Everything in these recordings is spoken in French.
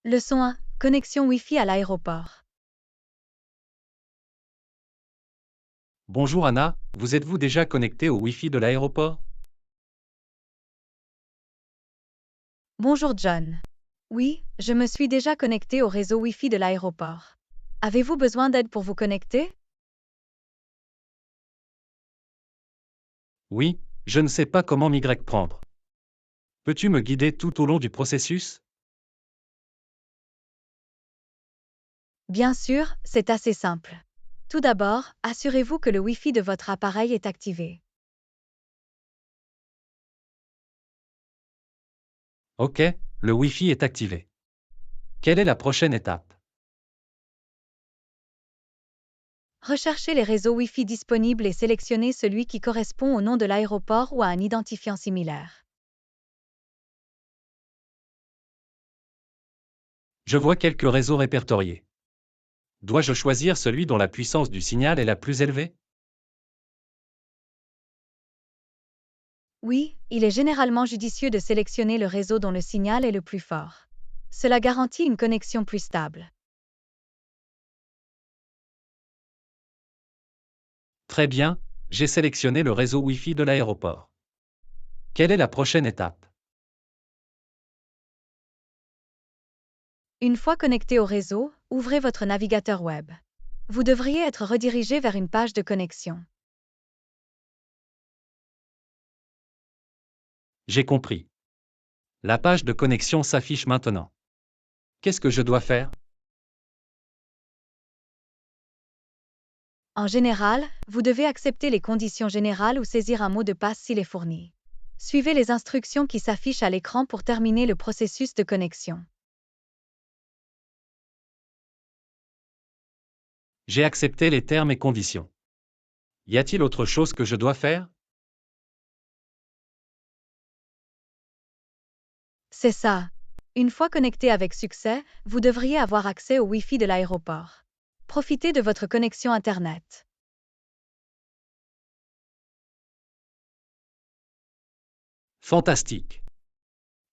Leçon 1. Connexion Wi-Fi à l'aéroport. Bonjour Anna, vous êtes-vous déjà connecté au Wi-Fi de l'aéroport? Bonjour John. Oui, je me suis déjà connecté au réseau Wi-Fi de l'aéroport. Avez-vous besoin d'aide pour vous connecter? Oui, je ne sais pas comment m'y prendre. Peux-tu me guider tout au long du processus? Bien sûr, c'est assez simple. Tout d'abord, assurez-vous que le Wi-Fi de votre appareil est activé. Ok, le Wi-Fi est activé. Quelle est la prochaine étape? Recherchez les réseaux Wi-Fi disponibles et sélectionnez celui qui correspond au nom de l'aéroport ou à un identifiant similaire. Je vois quelques réseaux répertoriés. Dois-je choisir celui dont la puissance du signal est la plus élevée? Oui, il est généralement judicieux de sélectionner le réseau dont le signal est le plus fort. Cela garantit une connexion plus stable. Très bien, j'ai sélectionné le réseau Wi-Fi de l'aéroport. Quelle est la prochaine étape? Une fois connecté au réseau, ouvrez votre navigateur web. Vous devriez être redirigé vers une page de connexion. J'ai compris. La page de connexion s'affiche maintenant. Qu'est-ce que je dois faire? En général, vous devez accepter les conditions générales ou saisir un mot de passe s'il est fourni. Suivez les instructions qui s'affichent à l'écran pour terminer le processus de connexion. J'ai accepté les termes et conditions. Y a-t-il autre chose que je dois faire? C'est ça. Une fois connecté avec succès, vous devriez avoir accès au Wi-Fi de l'aéroport. Profitez de votre connexion Internet. Fantastique.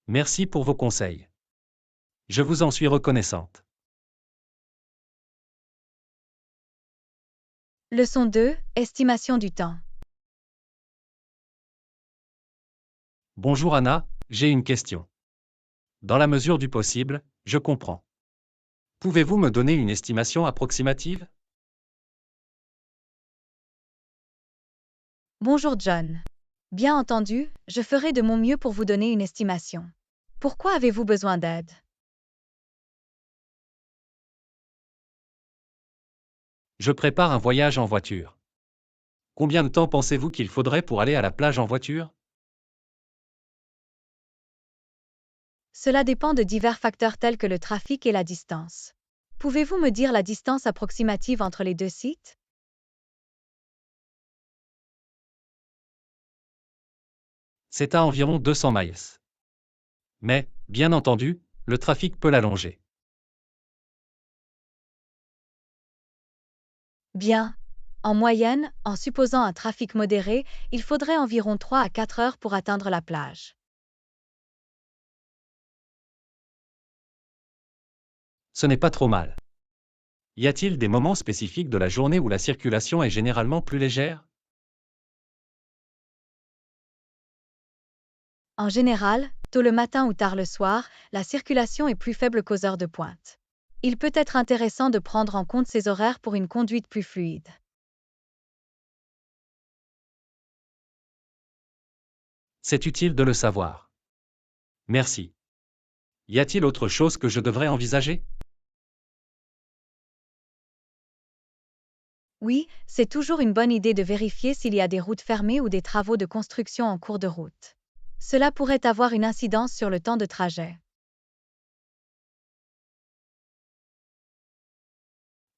Merci pour vos conseils. Je vous en suis reconnaissante. Leçon 2. Estimation du temps. Bonjour Anna, j'ai une question. Dans la mesure du possible, je comprends. Pouvez-vous me donner une estimation approximative? Bonjour John. Bien entendu, je ferai de mon mieux pour vous donner une estimation. Pourquoi avez-vous besoin d'aide? Je prépare un voyage en voiture. Combien de temps pensez-vous qu'il faudrait pour aller à la plage en voiture? Cela dépend de divers facteurs tels que le trafic et la distance. Pouvez-vous me dire la distance approximative entre les deux sites? C'est à environ 200 miles. Mais, bien entendu, le trafic peut l'allonger. Bien. En moyenne, en supposant un trafic modéré, il faudrait environ 3 à 4 heures pour atteindre la plage. Ce n'est pas trop mal. Y a-t-il des moments spécifiques de la journée où la circulation est généralement plus légère? En général, tôt le matin ou tard le soir, la circulation est plus faible qu'aux heures de pointe. Il peut être intéressant de prendre en compte ces horaires pour une conduite plus fluide. C'est utile de le savoir. Merci. Y a-t-il autre chose que je devrais envisager? Oui, c'est toujours une bonne idée de vérifier s'il y a des routes fermées ou des travaux de construction en cours de route. Cela pourrait avoir une incidence sur le temps de trajet.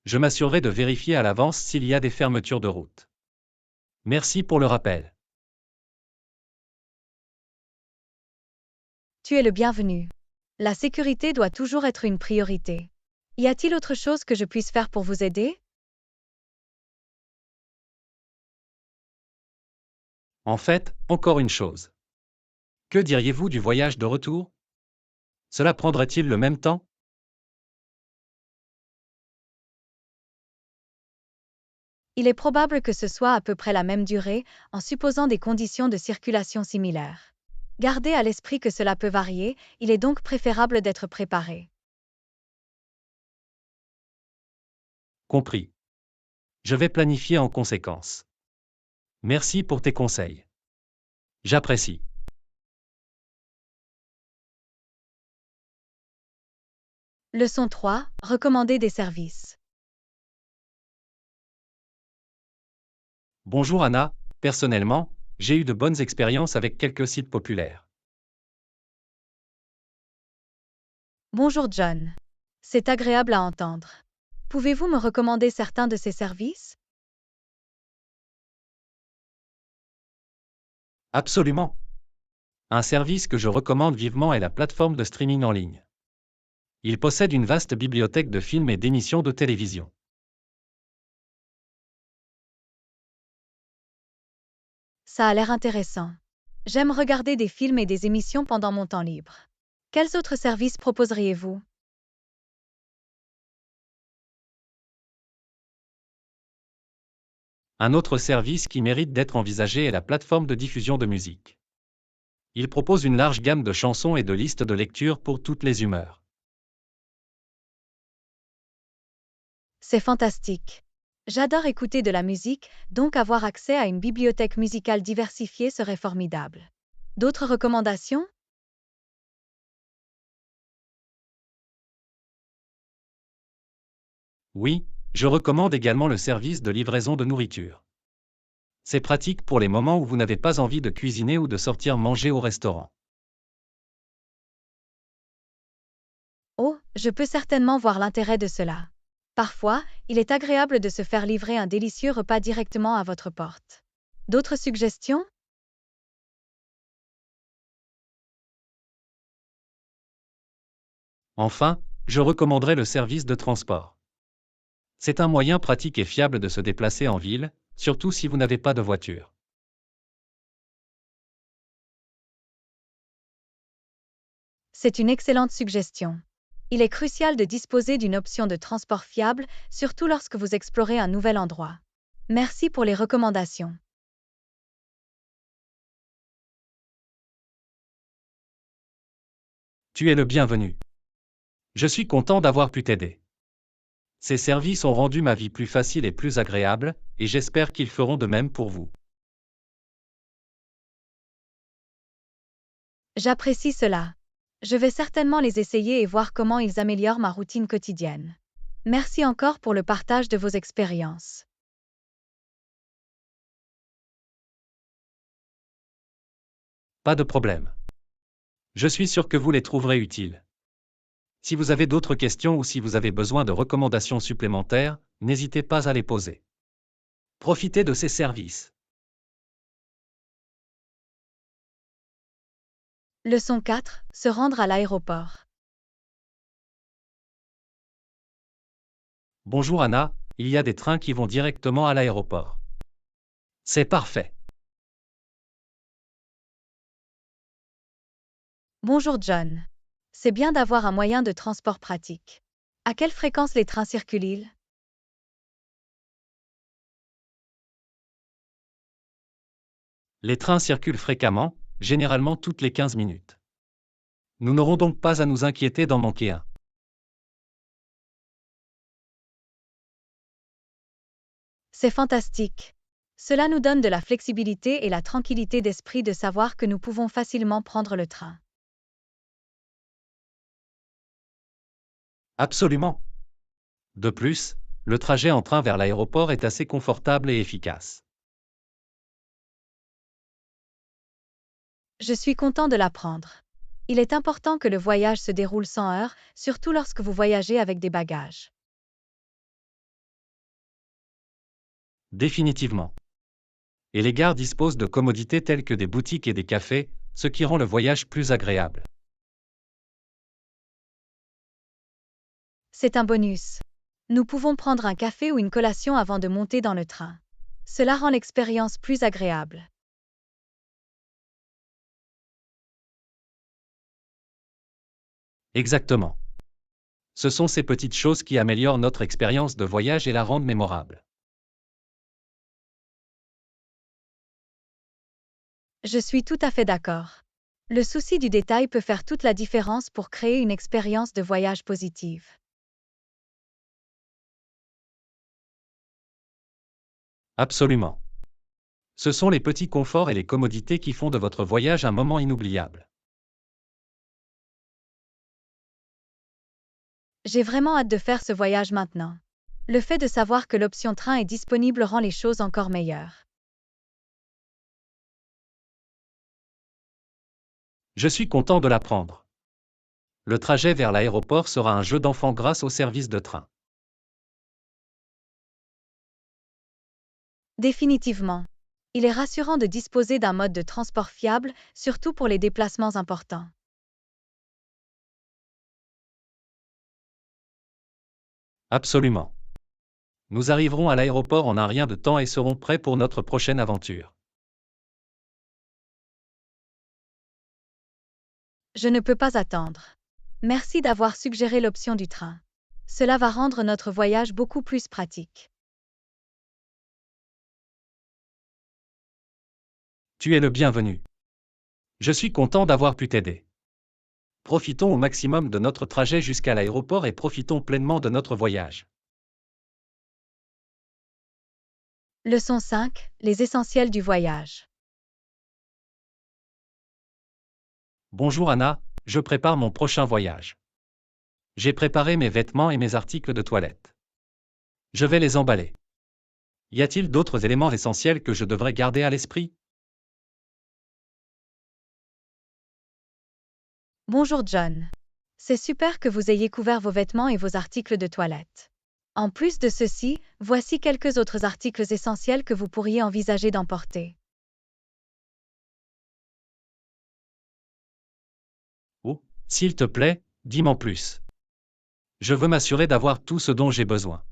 Je m'assurerai de vérifier à l'avance s'il y a des fermetures de route. Merci pour le rappel. Tu es le bienvenu. La sécurité doit toujours être une priorité. Y a-t-il autre chose que je puisse faire pour vous aider? En fait, encore une chose. Que diriez-vous du voyage de retour? Cela prendrait-il le même temps? Il est probable que ce soit à peu près la même durée, en supposant des conditions de circulation similaires. Gardez à l'esprit que cela peut varier, il est donc préférable d'être préparé. Compris. Je vais planifier en conséquence. Merci pour tes conseils. J'apprécie. Leçon 3. Recommander des services. Bonjour Anna, personnellement, j'ai eu de bonnes expériences avec quelques sites populaires. Bonjour John. C'est agréable à entendre. Pouvez-vous me recommander certains de ces services? Absolument. Un service que je recommande vivement est la plateforme de streaming en ligne. Il possède une vaste bibliothèque de films et d'émissions de télévision. Ça a l'air intéressant. J'aime regarder des films et des émissions pendant mon temps libre. Quels autres services proposeriez-vous? Un autre service qui mérite d'être envisagé est la plateforme de diffusion de musique. Il propose une large gamme de chansons et de listes de lecture pour toutes les humeurs. C'est fantastique. J'adore écouter de la musique, donc avoir accès à une bibliothèque musicale diversifiée serait formidable. D'autres recommandations? Oui, je recommande également le service de livraison de nourriture. C'est pratique pour les moments où vous n'avez pas envie de cuisiner ou de sortir manger au restaurant. Oh, je peux certainement voir l'intérêt de cela. Parfois, il est agréable de se faire livrer un délicieux repas directement à votre porte. D'autres suggestions? Enfin, je recommanderais le service de transport. C'est un moyen pratique et fiable de se déplacer en ville, surtout si vous n'avez pas de voiture. C'est une excellente suggestion. Il est crucial de disposer d'une option de transport fiable, surtout lorsque vous explorez un nouvel endroit. Merci pour les recommandations. Tu es le bienvenu. Je suis content d'avoir pu t'aider. Ces services ont rendu ma vie plus facile et plus agréable, et j'espère qu'ils feront de même pour vous. J'apprécie cela. Je vais certainement les essayer et voir comment ils améliorent ma routine quotidienne. Merci encore pour le partage de vos expériences. Pas de problème. Je suis sûr que vous les trouverez utiles. Si vous avez d'autres questions ou si vous avez besoin de recommandations supplémentaires, n'hésitez pas à les poser. Profitez de ces services. Leçon 4. Se rendre à l'aéroport. Bonjour Anna, il y a des trains qui vont directement à l'aéroport. C'est parfait. Bonjour John. C'est bien d'avoir un moyen de transport pratique. À quelle fréquence les trains circulent-ils? Les trains circulent fréquemment, généralement toutes les 15 minutes. Nous n'aurons donc pas à nous inquiéter d'en manquer un. C'est fantastique. Cela nous donne de la flexibilité et la tranquillité d'esprit de savoir que nous pouvons facilement prendre le train. Absolument. De plus, le trajet en train vers l'aéroport est assez confortable et efficace. Je suis content de l'apprendre. Il est important que le voyage se déroule sans heurts, surtout lorsque vous voyagez avec des bagages. Définitivement. Et les gares disposent de commodités telles que des boutiques et des cafés, ce qui rend le voyage plus agréable. C'est un bonus. Nous pouvons prendre un café ou une collation avant de monter dans le train. Cela rend l'expérience plus agréable. Exactement. Ce sont ces petites choses qui améliorent notre expérience de voyage et la rendent mémorable. Je suis tout à fait d'accord. Le souci du détail peut faire toute la différence pour créer une expérience de voyage positive. Absolument. Ce sont les petits conforts et les commodités qui font de votre voyage un moment inoubliable. J'ai vraiment hâte de faire ce voyage maintenant. Le fait de savoir que l'option train est disponible rend les choses encore meilleures. Je suis content de l'apprendre. Le trajet vers l'aéroport sera un jeu d'enfant grâce au service de train. Définitivement. Il est rassurant de disposer d'un mode de transport fiable, surtout pour les déplacements importants. Absolument. Nous arriverons à l'aéroport en un rien de temps et serons prêts pour notre prochaine aventure. Je ne peux pas attendre. Merci d'avoir suggéré l'option du train. Cela va rendre notre voyage beaucoup plus pratique. Tu es le bienvenu. Je suis content d'avoir pu t'aider. Profitons au maximum de notre trajet jusqu'à l'aéroport et profitons pleinement de notre voyage. Leçon 5. Les essentiels du voyage. Bonjour Anna, je prépare mon prochain voyage. J'ai préparé mes vêtements et mes articles de toilette. Je vais les emballer. Y a-t-il d'autres éléments essentiels que je devrais garder à l'esprit? Bonjour John. C'est super que vous ayez couvert vos vêtements et vos articles de toilette. En plus de ceci, voici quelques autres articles essentiels que vous pourriez envisager d'emporter. Oh, s'il te plaît, dis-m'en plus. Je veux m'assurer d'avoir tout ce dont j'ai besoin.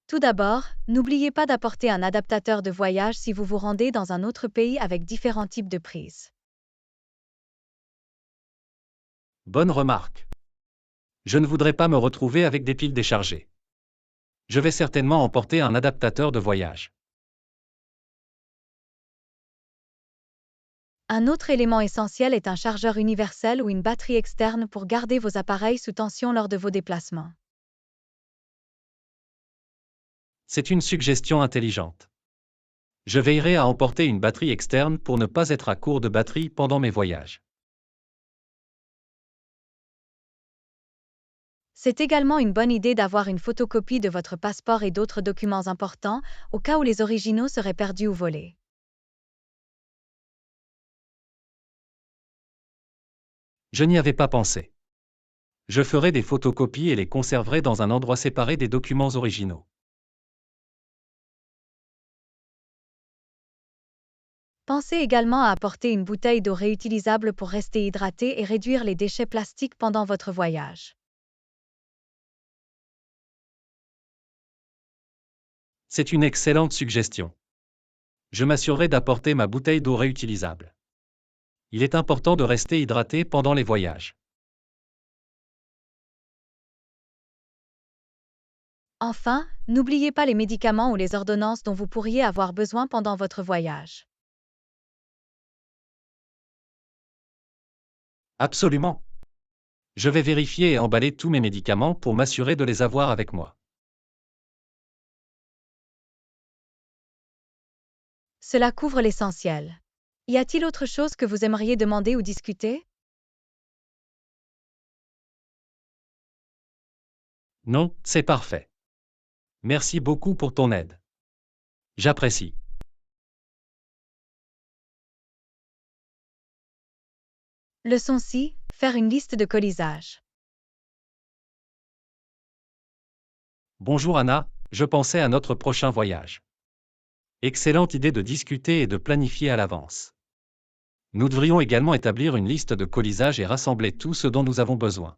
Tout d'abord, n'oubliez pas d'apporter un adaptateur de voyage si vous vous rendez dans un autre pays avec différents types de prises. Bonne remarque. Je ne voudrais pas me retrouver avec des piles déchargées. Je vais certainement emporter un adaptateur de voyage. Un autre élément essentiel est un chargeur universel ou une batterie externe pour garder vos appareils sous tension lors de vos déplacements. C'est une suggestion intelligente. Je veillerai à emporter une batterie externe pour ne pas être à court de batterie pendant mes voyages. C'est également une bonne idée d'avoir une photocopie de votre passeport et d'autres documents importants, au cas où les originaux seraient perdus ou volés. Je n'y avais pas pensé. Je ferai des photocopies et les conserverai dans un endroit séparé des documents originaux. Pensez également à apporter une bouteille d'eau réutilisable pour rester hydraté et réduire les déchets plastiques pendant votre voyage. C'est une excellente suggestion. Je m'assurerai d'apporter ma bouteille d'eau réutilisable. Il est important de rester hydraté pendant les voyages. Enfin, n'oubliez pas les médicaments ou les ordonnances dont vous pourriez avoir besoin pendant votre voyage. Absolument. Je vais vérifier et emballer tous mes médicaments pour m'assurer de les avoir avec moi. Cela couvre l'essentiel. Y a-t-il autre chose que vous aimeriez demander ou discuter? Non, c'est parfait. Merci beaucoup pour ton aide. J'apprécie. Leçon 6. Faire une liste de colisage. Bonjour Anna, je pensais à notre prochain voyage. Excellente idée de discuter et de planifier à l'avance. Nous devrions également établir une liste de colisage et rassembler tout ce dont nous avons besoin.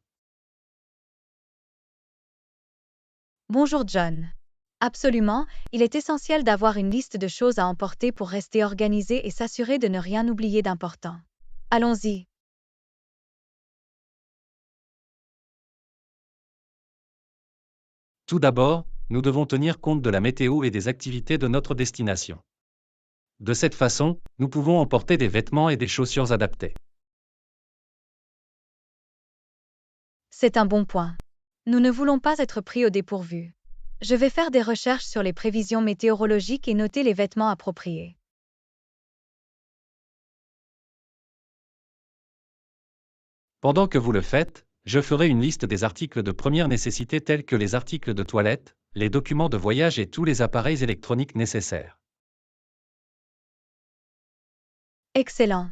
Bonjour John. Absolument, il est essentiel d'avoir une liste de choses à emporter pour rester organisé et s'assurer de ne rien oublier d'important. Allons-y. Tout d'abord, nous devons tenir compte de la météo et des activités de notre destination. De cette façon, nous pouvons emporter des vêtements et des chaussures adaptés. C'est un bon point. Nous ne voulons pas être pris au dépourvu. Je vais faire des recherches sur les prévisions météorologiques et noter les vêtements appropriés. Pendant que vous le faites, je ferai une liste des articles de première nécessité tels que les articles de toilette, les documents de voyage et tous les appareils électroniques nécessaires. Excellent.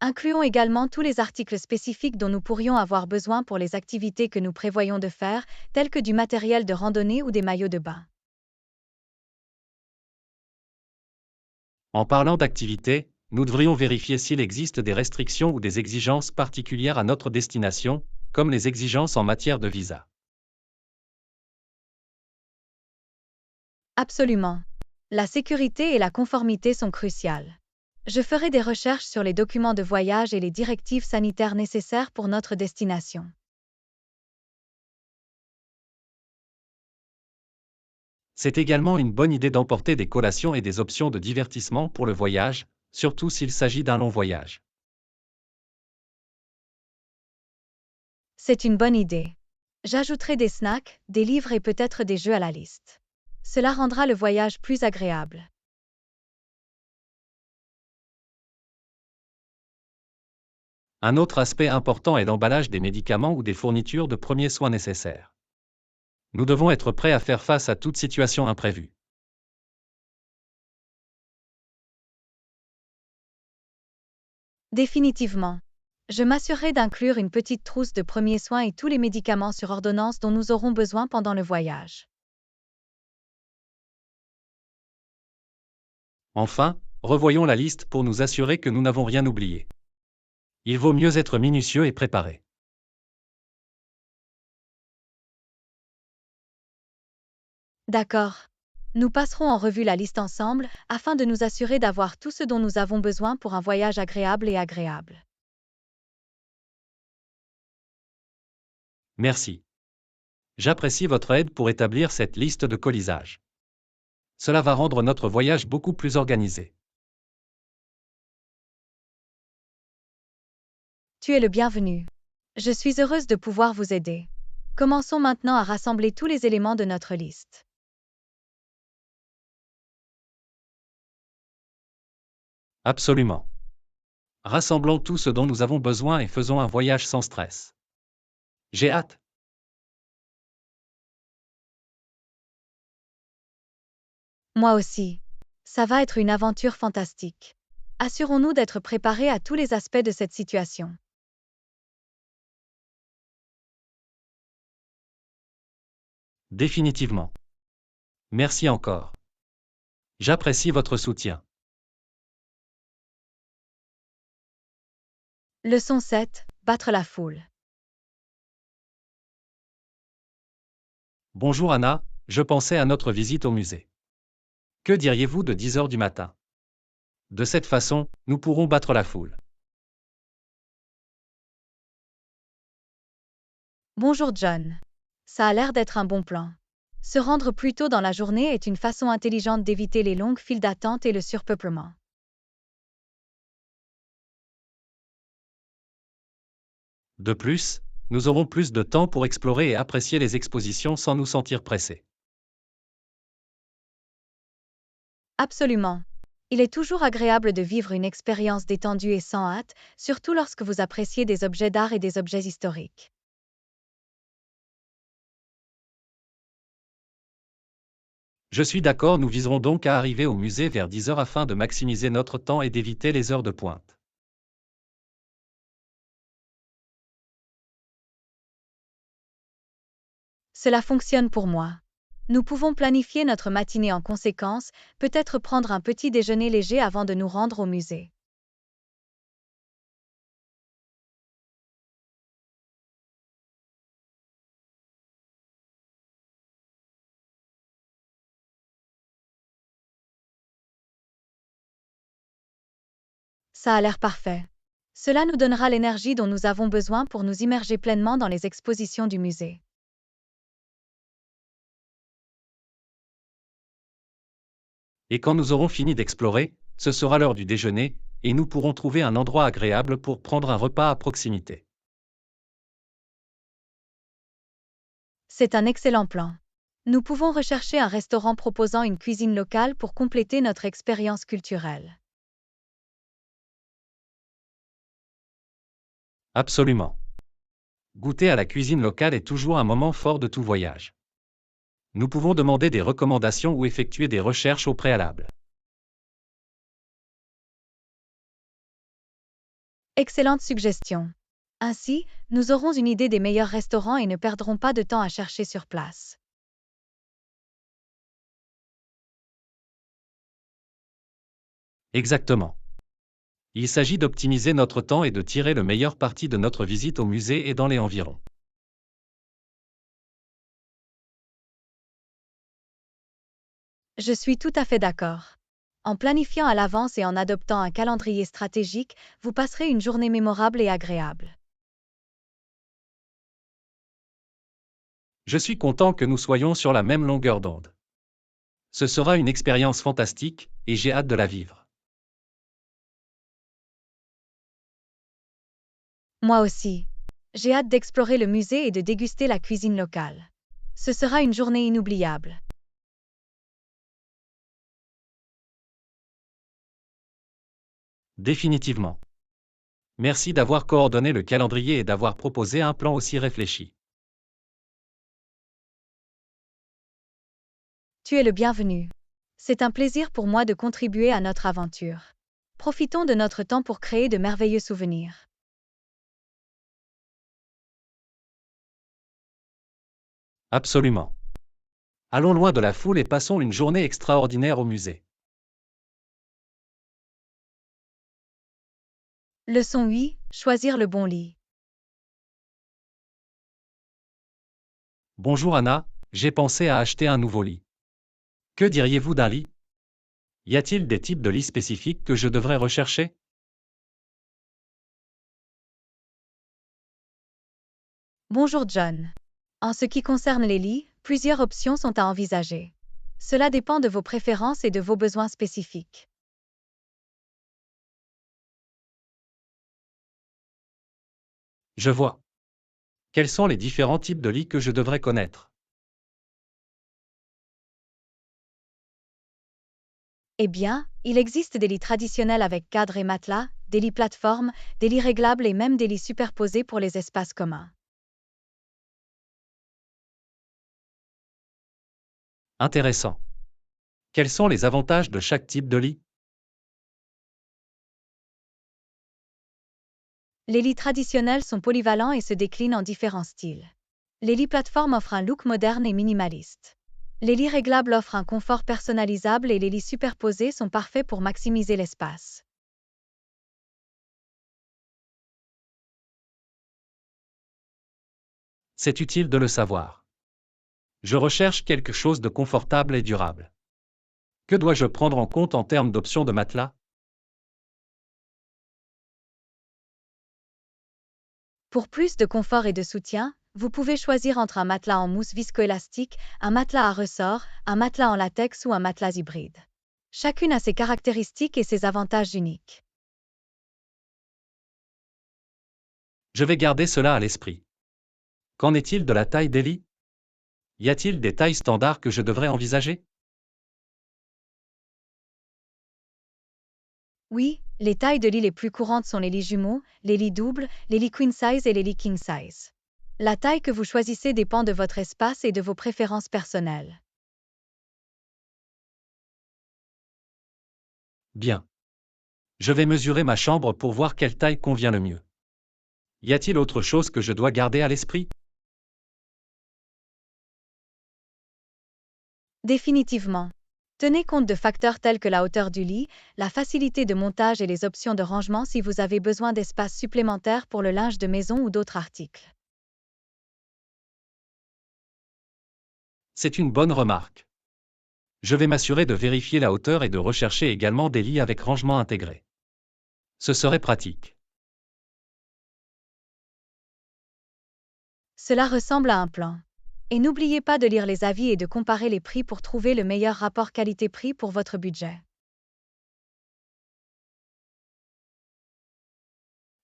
Incluons également tous les articles spécifiques dont nous pourrions avoir besoin pour les activités que nous prévoyons de faire, tels que du matériel de randonnée ou des maillots de bain. En parlant d'activités, nous devrions vérifier s'il existe des restrictions ou des exigences particulières à notre destination, comme les exigences en matière de visa. Absolument. La sécurité et la conformité sont cruciales. Je ferai des recherches sur les documents de voyage et les directives sanitaires nécessaires pour notre destination. C'est également une bonne idée d'emporter des collations et des options de divertissement pour le voyage, surtout s'il s'agit d'un long voyage. C'est une bonne idée. J'ajouterai des snacks, des livres et peut-être des jeux à la liste. Cela rendra le voyage plus agréable. Un autre aspect important est l'emballage des médicaments ou des fournitures de premiers soins nécessaires. Nous devons être prêts à faire face à toute situation imprévue. Définitivement. Je m'assurerai d'inclure une petite trousse de premiers soins et tous les médicaments sur ordonnance dont nous aurons besoin pendant le voyage. Enfin, revoyons la liste pour nous assurer que nous n'avons rien oublié. Il vaut mieux être minutieux et préparé. D'accord. Nous passerons en revue la liste ensemble afin de nous assurer d'avoir tout ce dont nous avons besoin pour un voyage agréable et agréable. Merci. J'apprécie votre aide pour établir cette liste de colisage. Cela va rendre notre voyage beaucoup plus organisé. Tu es le bienvenu. Je suis heureuse de pouvoir vous aider. Commençons maintenant à rassembler tous les éléments de notre liste. Absolument. Rassemblons tout ce dont nous avons besoin et faisons un voyage sans stress. J'ai hâte. Moi aussi. Ça va être une aventure fantastique. Assurons-nous d'être préparés à tous les aspects de cette situation. Définitivement. Merci encore. J'apprécie votre soutien. Leçon 7. Battre la foule. Bonjour Anna, je pensais à notre visite au musée. Que diriez-vous de 10 heures du matin? De cette façon, nous pourrons battre la foule. Bonjour John. Ça a l'air d'être un bon plan. Se rendre plus tôt dans la journée est une façon intelligente d'éviter les longues files d'attente et le surpeuplement. De plus, nous aurons plus de temps pour explorer et apprécier les expositions sans nous sentir pressés. Absolument. Il est toujours agréable de vivre une expérience détendue et sans hâte, surtout lorsque vous appréciez des objets d'art et des objets historiques. Je suis d'accord, nous viserons donc à arriver au musée vers 10 heures afin de maximiser notre temps et d'éviter les heures de pointe. Cela fonctionne pour moi. Nous pouvons planifier notre matinée en conséquence, peut-être prendre un petit déjeuner léger avant de nous rendre au musée. Ça a l'air parfait. Cela nous donnera l'énergie dont nous avons besoin pour nous immerger pleinement dans les expositions du musée. Et quand nous aurons fini d'explorer, Ce sera l'heure du déjeuner, et nous pourrons trouver un endroit agréable pour prendre un repas à proximité. C'est un excellent plan. Nous pouvons rechercher un restaurant proposant une cuisine locale pour compléter notre expérience culturelle. Absolument. Goûter à la cuisine locale est toujours un moment fort de tout voyage. Nous pouvons demander des recommandations ou effectuer des recherches au préalable. Excellente suggestion. Ainsi, nous aurons une idée des meilleurs restaurants et ne perdrons pas de temps à chercher sur place. Exactement. Il s'agit d'optimiser notre temps et de tirer le meilleur parti de notre visite au musée et dans les environs. Je suis tout à fait d'accord. En planifiant à l'avance et en adoptant un calendrier stratégique, vous passerez une journée mémorable et agréable. Je suis content que nous soyons sur la même longueur d'onde. Ce sera une expérience fantastique, et j'ai hâte de la vivre. Moi aussi. J'ai hâte d'explorer le musée et de déguster la cuisine locale. Ce sera une journée inoubliable. Définitivement. Merci d'avoir coordonné le calendrier et d'avoir proposé un plan aussi réfléchi. Tu es le bienvenu. C'est un plaisir pour moi de contribuer à notre aventure. Profitons de notre temps pour créer de merveilleux souvenirs. Absolument. Allons loin de la foule et passons une journée extraordinaire au musée. Leçon 8. Choisir le bon lit. Bonjour Anna, j'ai pensé à acheter un nouveau lit. Que diriez-vous d'un lit? Y a-t-il des types de lits spécifiques que je devrais rechercher? Bonjour John. En ce qui concerne les lits, plusieurs options sont à envisager. Cela dépend de vos préférences et de vos besoins spécifiques. Je vois. Quels sont les différents types de lits que je devrais connaître? Eh bien, il existe des lits traditionnels avec cadre et matelas, des lits plateformes, des lits réglables et même des lits superposés pour les espaces communs. Intéressant. Quels sont les avantages de chaque type de lit? Les lits traditionnels sont polyvalents et se déclinent en différents styles. Les lits plateformes offrent un look moderne et minimaliste. Les lits réglables offrent un confort personnalisable et les lits superposés sont parfaits pour maximiser l'espace. C'est utile de le savoir. Je recherche quelque chose de confortable et durable. Que dois-je prendre en compte en termes d'options de matelas? Pour plus de confort et de soutien, vous pouvez choisir entre un matelas en mousse viscoélastique, un matelas à ressort, un matelas en latex ou un matelas hybride. Chacune a ses caractéristiques et ses avantages uniques. Je vais garder cela à l'esprit. Qu'en est-il de la taille des lits? Y a-t-il des tailles standards que je devrais envisager? Oui, les tailles de lits les plus courantes sont les lits jumeaux, les lits doubles, les lits queen size et les lits king size. La taille que vous choisissez dépend de votre espace et de vos préférences personnelles. Bien. Je vais mesurer ma chambre pour voir quelle taille convient le mieux. Y a-t-il autre chose que je dois garder à l'esprit? Définitivement. Tenez compte de facteurs tels que la hauteur du lit, la facilité de montage et les options de rangement si vous avez besoin d'espace supplémentaire pour le linge de maison ou d'autres articles. C'est une bonne remarque. Je vais m'assurer de vérifier la hauteur et de rechercher également des lits avec rangement intégré. Ce serait pratique. Cela ressemble à un plan. Et n'oubliez pas de lire les avis et de comparer les prix pour trouver le meilleur rapport qualité-prix pour votre budget.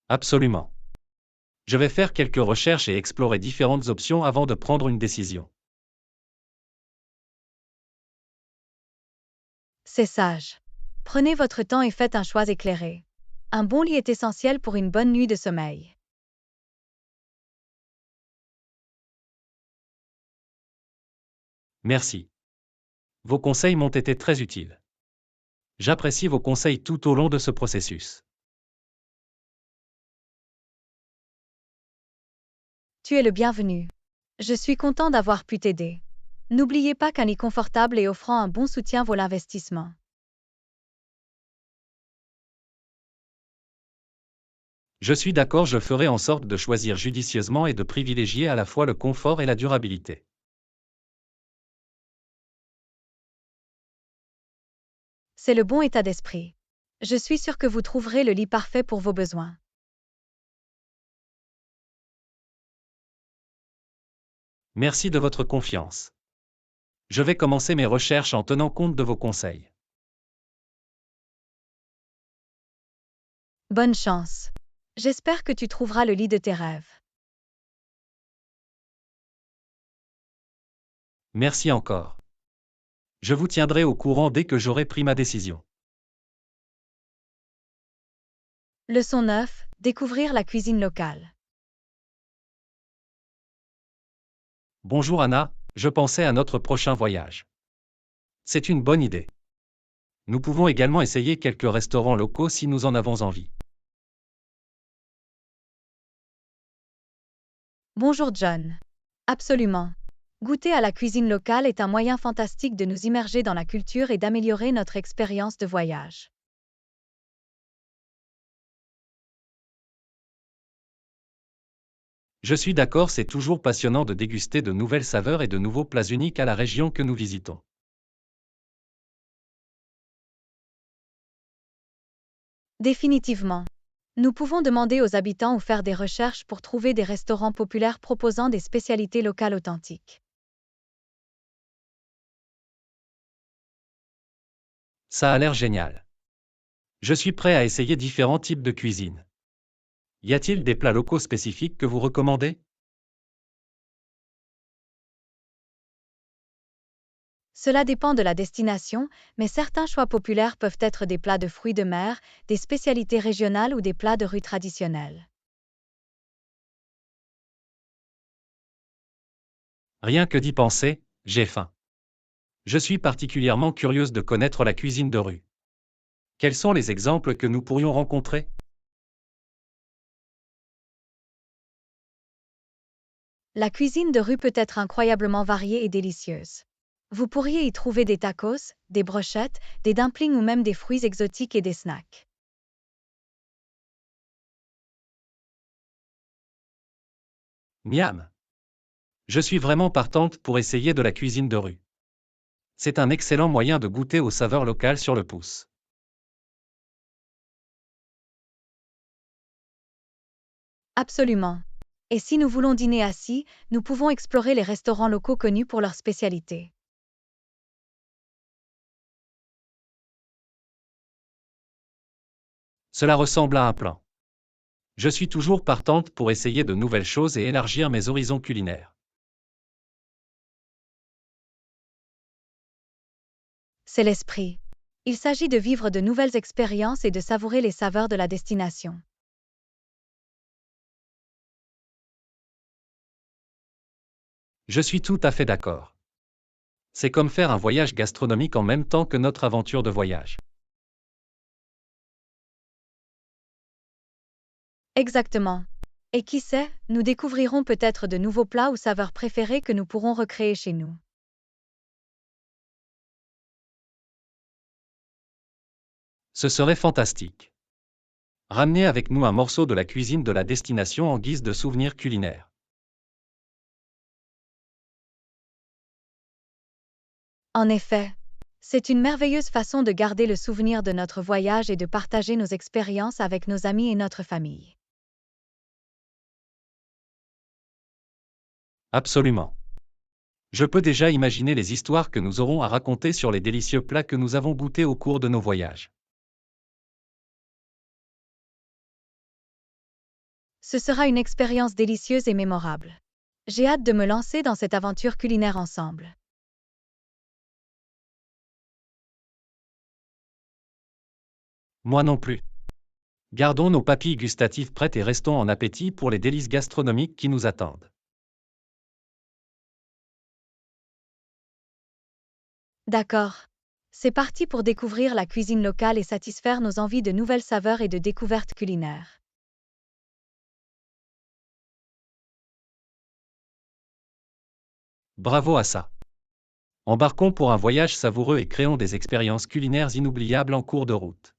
Absolument. Je vais faire quelques recherches et explorer différentes options avant de prendre une décision. C'est sage. Prenez votre temps et faites un choix éclairé. Un bon lit est essentiel pour une bonne nuit de sommeil. Merci. Vos conseils m'ont été très utiles. J'apprécie vos conseils tout au long de ce processus. Tu es le bienvenu. Je suis content d'avoir pu t'aider. N'oubliez pas qu'un lit confortable et offrant un bon soutien vaut l'investissement. Je suis d'accord, je ferai en sorte de choisir judicieusement et de privilégier à la fois le confort et la durabilité. C'est le bon état d'esprit. Je suis sûr que vous trouverez le lit parfait pour vos besoins. Merci de votre confiance. Je vais commencer mes recherches en tenant compte de vos conseils. Bonne chance. J'espère que tu trouveras le lit de tes rêves. Merci encore. Je vous tiendrai au courant dès que j'aurai pris ma décision. Leçon 9. Découvrir la cuisine locale. Bonjour Anna, je pensais à notre prochain voyage. C'est une bonne idée. Nous pouvons également essayer quelques restaurants locaux si nous en avons envie. Bonjour John. Absolument. Goûter à la cuisine locale est un moyen fantastique de nous immerger dans la culture et d'améliorer notre expérience de voyage. Je suis d'accord, c'est toujours passionnant de déguster de nouvelles saveurs et de nouveaux plats uniques à la région que nous visitons. Définitivement. Nous pouvons demander aux habitants ou faire des recherches pour trouver des restaurants populaires proposant des spécialités locales authentiques. Ça a l'air génial. Je suis prêt à essayer différents types de cuisine. Y a-t-il des plats locaux spécifiques que vous recommandez? Cela dépend de la destination, mais certains choix populaires peuvent être des plats de fruits de mer, des spécialités régionales ou des plats de rue traditionnels. Rien que d'y penser, j'ai faim. Je suis particulièrement curieuse de connaître la cuisine de rue. Quels sont les exemples que nous pourrions rencontrer? La cuisine de rue peut être incroyablement variée et délicieuse. Vous pourriez y trouver des tacos, des brochettes, des dumplings ou même des fruits exotiques et des snacks. Miam! Je suis vraiment partante pour essayer de la cuisine de rue. C'est un excellent moyen de goûter aux saveurs locales sur le pouce. Absolument. Et si nous voulons dîner assis, nous pouvons explorer les restaurants locaux connus pour leurs spécialités. Cela ressemble à un plan. Je suis toujours partante pour essayer de nouvelles choses et élargir mes horizons culinaires. C'est l'esprit. Il s'agit de vivre de nouvelles expériences et de savourer les saveurs de la destination. Je suis tout à fait d'accord. C'est comme faire un voyage gastronomique en même temps que notre aventure de voyage. Exactement. Et qui sait, nous découvrirons peut-être de nouveaux plats ou saveurs préférés que nous pourrons recréer chez nous. Ce serait fantastique. Ramener avec nous un morceau de la cuisine de la destination en guise de souvenir culinaire. En effet, c'est une merveilleuse façon de garder le souvenir de notre voyage et de partager nos expériences avec nos amis et notre famille. Absolument. Je peux déjà imaginer les histoires que nous aurons à raconter sur les délicieux plats que nous avons goûtés au cours de nos voyages. Ce sera une expérience délicieuse et mémorable. J'ai hâte de me lancer dans cette aventure culinaire ensemble. Moi non plus. Gardons nos papilles gustatives prêtes et restons en appétit pour les délices gastronomiques qui nous attendent. D'accord. C'est parti pour découvrir la cuisine locale et satisfaire nos envies de nouvelles saveurs et de découvertes culinaires. Bravo à ça. Embarquons pour un voyage savoureux et créons des expériences culinaires inoubliables en cours de route.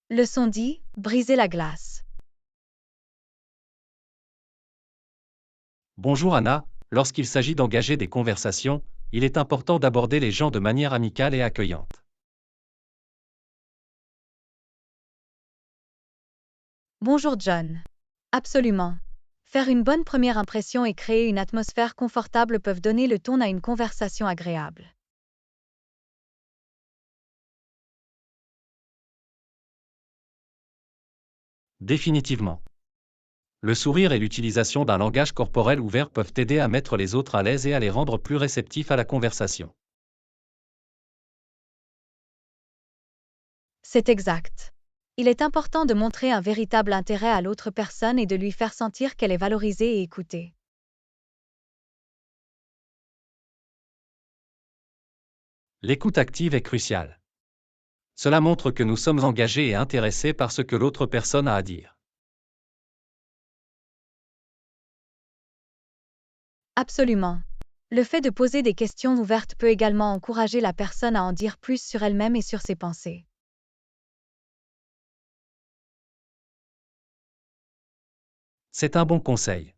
Leçon 10, briser la glace. Bonjour Anna, lorsqu'il s'agit d'engager des conversations, il est important d'aborder les gens de manière amicale et accueillante. Bonjour John. Absolument. Faire une bonne première impression et créer une atmosphère confortable peuvent donner le ton à une conversation agréable. Définitivement. Le sourire et l'utilisation d'un langage corporel ouvert peuvent aider à mettre les autres à l'aise et à les rendre plus réceptifs à la conversation. C'est exact. Il est important de montrer un véritable intérêt à l'autre personne et de lui faire sentir qu'elle est valorisée et écoutée. L'écoute active est cruciale. Cela montre que nous sommes engagés et intéressés par ce que l'autre personne a à dire. Absolument. Le fait de poser des questions ouvertes peut également encourager la personne à en dire plus sur elle-même et sur ses pensées. C'est un bon conseil.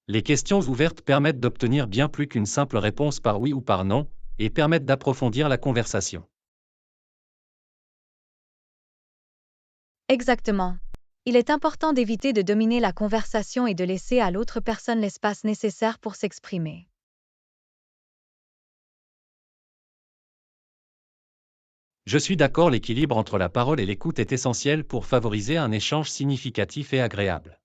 Les questions ouvertes permettent d'obtenir bien plus qu'une simple réponse par oui ou par non, et permettent d'approfondir la conversation. Exactement. Il est important d'éviter de dominer la conversation et de laisser à l'autre personne l'espace nécessaire pour s'exprimer. Je suis d'accord, l'équilibre entre la parole et l'écoute est essentiel pour favoriser un échange significatif et agréable.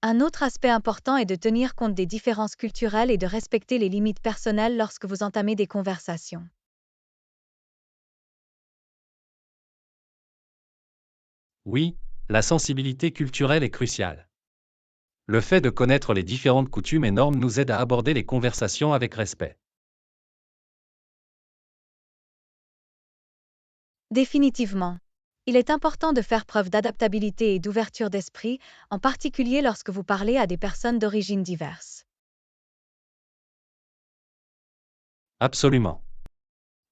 Un autre aspect important est de tenir compte des différences culturelles et de respecter les limites personnelles lorsque vous entamez des conversations. Oui, la sensibilité culturelle est cruciale. Le fait de connaître les différentes coutumes et normes nous aide à aborder les conversations avec respect. Définitivement. Il est important de faire preuve d'adaptabilité et d'ouverture d'esprit, en particulier lorsque vous parlez à des personnes d'origines diverses. Absolument.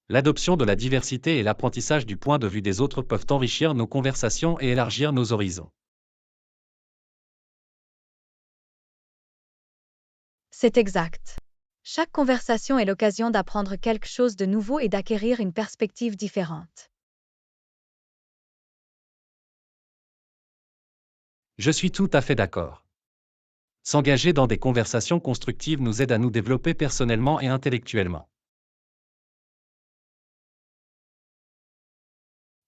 L'adoption de la diversité et l'apprentissage du point de vue des autres peuvent enrichir nos conversations et élargir nos horizons. C'est exact. Chaque conversation est l'occasion d'apprendre quelque chose de nouveau et d'acquérir une perspective différente. Je suis tout à fait d'accord. S'engager dans des conversations constructives nous aide à nous développer personnellement et intellectuellement.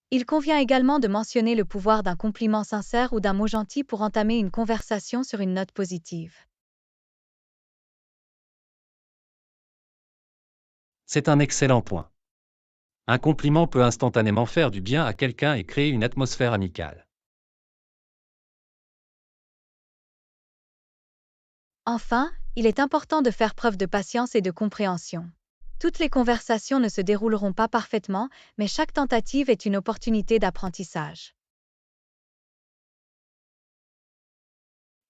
Il convient également de mentionner le pouvoir d'un compliment sincère ou d'un mot gentil pour entamer une conversation sur une note positive. C'est un excellent point. Un compliment peut instantanément faire du bien à quelqu'un et créer une atmosphère amicale. Enfin, il est important de faire preuve de patience et de compréhension. Toutes les conversations ne se dérouleront pas parfaitement, mais chaque tentative est une opportunité d'apprentissage.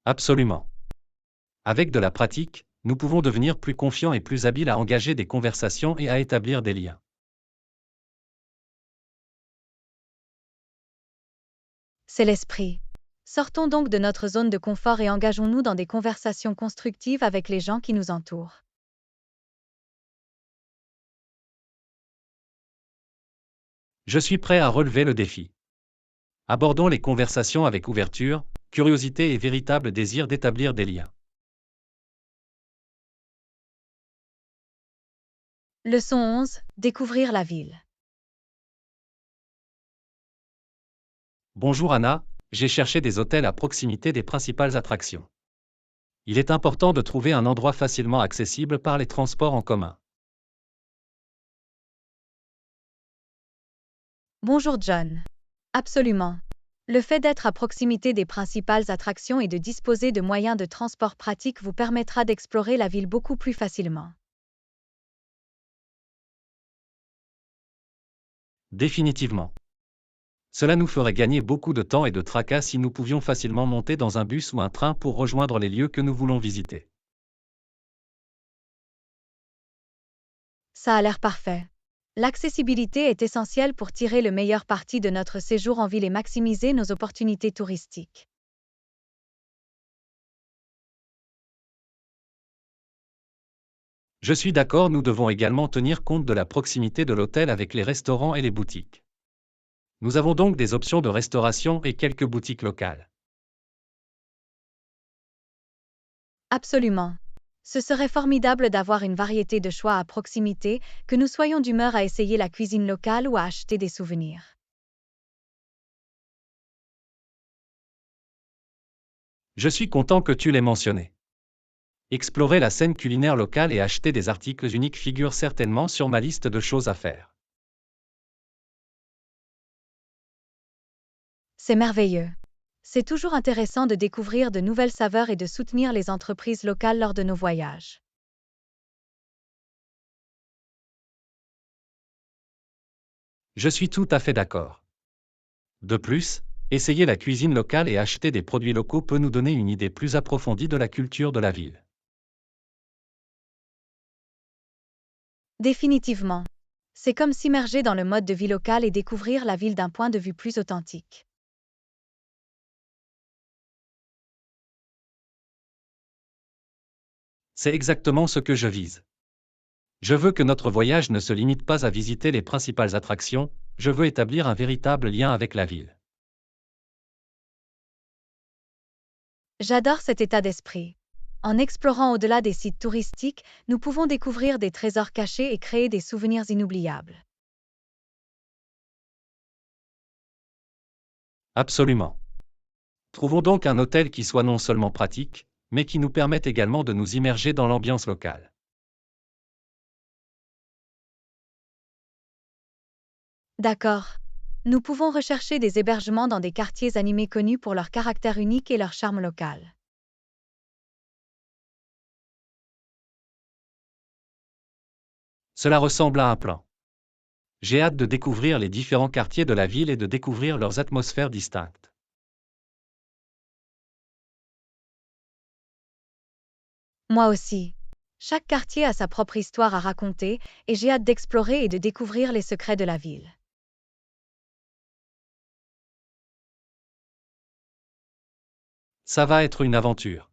Absolument. Avec de la pratique, nous pouvons devenir plus confiants et plus habiles à engager des conversations et à établir des liens. C'est l'esprit. Sortons donc de notre zone de confort et engageons-nous dans des conversations constructives avec les gens qui nous entourent. Je suis prêt à relever le défi. Abordons les conversations avec ouverture, curiosité et véritable désir d'établir des liens. Leçon 11. Découvrir la ville. Bonjour Anna, j'ai cherché des hôtels à proximité des principales attractions. Il est important de trouver un endroit facilement accessible par les transports en commun. Bonjour John. Absolument. Le fait d'être à proximité des principales attractions et de disposer de moyens de transport pratiques vous permettra d'explorer la ville beaucoup plus facilement. Définitivement. Cela nous ferait gagner beaucoup de temps et de tracas si nous pouvions facilement monter dans un bus ou un train pour rejoindre les lieux que nous voulons visiter. Ça a l'air parfait. L'accessibilité est essentielle pour tirer le meilleur parti de notre séjour en ville et maximiser nos opportunités touristiques. Je suis d'accord, nous devons également tenir compte de la proximité de l'hôtel avec les restaurants et les boutiques. Nous avons donc des options de restauration et quelques boutiques locales. Absolument. Ce serait formidable d'avoir une variété de choix à proximité, que nous soyons d'humeur à essayer la cuisine locale ou à acheter des souvenirs. Je suis content que tu l'aies mentionné. Explorer la scène culinaire locale et acheter des articles uniques figure certainement sur ma liste de choses à faire. C'est merveilleux. C'est toujours intéressant de découvrir de nouvelles saveurs et de soutenir les entreprises locales lors de nos voyages. Je suis tout à fait d'accord. De plus, essayer la cuisine locale et acheter des produits locaux peut nous donner une idée plus approfondie de la culture de la ville. Définitivement. C'est comme s'immerger dans le mode de vie local et découvrir la ville d'un point de vue plus authentique. C'est exactement ce que je vise. Je veux que notre voyage ne se limite pas à visiter les principales attractions, je veux établir un véritable lien avec la ville. J'adore cet état d'esprit. En explorant au-delà des sites touristiques, nous pouvons découvrir des trésors cachés et créer des souvenirs inoubliables. Absolument. Trouvons donc un hôtel qui soit non seulement pratique, mais qui nous permette également de nous immerger dans l'ambiance locale. D'accord. Nous pouvons rechercher des hébergements dans des quartiers animés connus pour leur caractère unique et leur charme local. Cela ressemble à un plan. J'ai hâte de découvrir les différents quartiers de la ville et de découvrir leurs atmosphères distinctes. Moi aussi. Chaque quartier a sa propre histoire à raconter, et j'ai hâte d'explorer et de découvrir les secrets de la ville. Ça va être une aventure.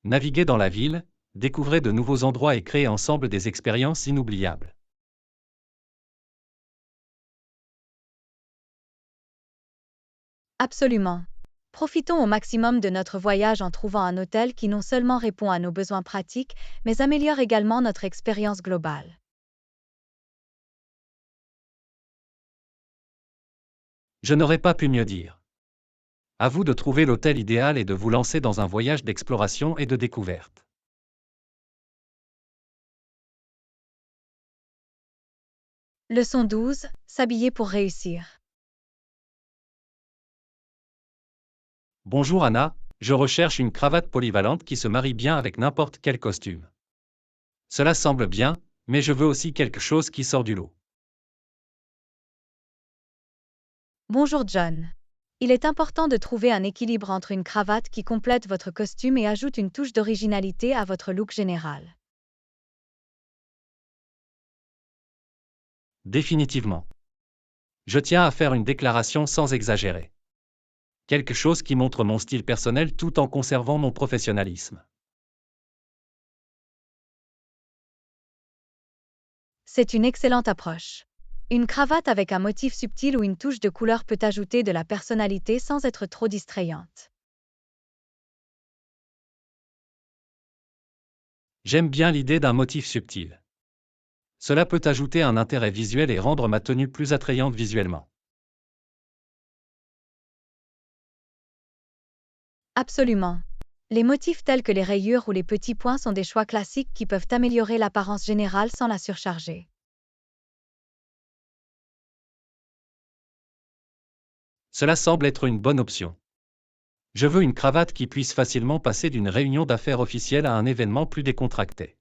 Naviguer dans la ville, découvrir de nouveaux endroits et créer ensemble des expériences inoubliables. Absolument. Profitons au maximum de notre voyage en trouvant un hôtel qui non seulement répond à nos besoins pratiques, mais améliore également notre expérience globale. Je n'aurais pas pu mieux dire. À vous de trouver l'hôtel idéal et de vous lancer dans un voyage d'exploration et de découverte. Leçon 12. S'habiller pour réussir. Bonjour Anna, je recherche une cravate polyvalente qui se marie bien avec n'importe quel costume. Cela semble bien, mais je veux aussi quelque chose qui sort du lot. Bonjour John. Il est important de trouver un équilibre entre une cravate qui complète votre costume et ajoute une touche d'originalité à votre look général. Définitivement. Je tiens à faire une déclaration sans exagérer. Quelque chose qui montre mon style personnel tout en conservant mon professionnalisme. C'est une excellente approche. Une cravate avec un motif subtil ou une touche de couleur peut ajouter de la personnalité sans être trop distrayante. J'aime bien l'idée d'un motif subtil. Cela peut ajouter un intérêt visuel et rendre ma tenue plus attrayante visuellement. Absolument. Les motifs tels que les rayures ou les petits points sont des choix classiques qui peuvent améliorer l'apparence générale sans la surcharger. Cela semble être une bonne option. Je veux une cravate qui puisse facilement passer d'une réunion d'affaires officielle à un événement plus décontracté.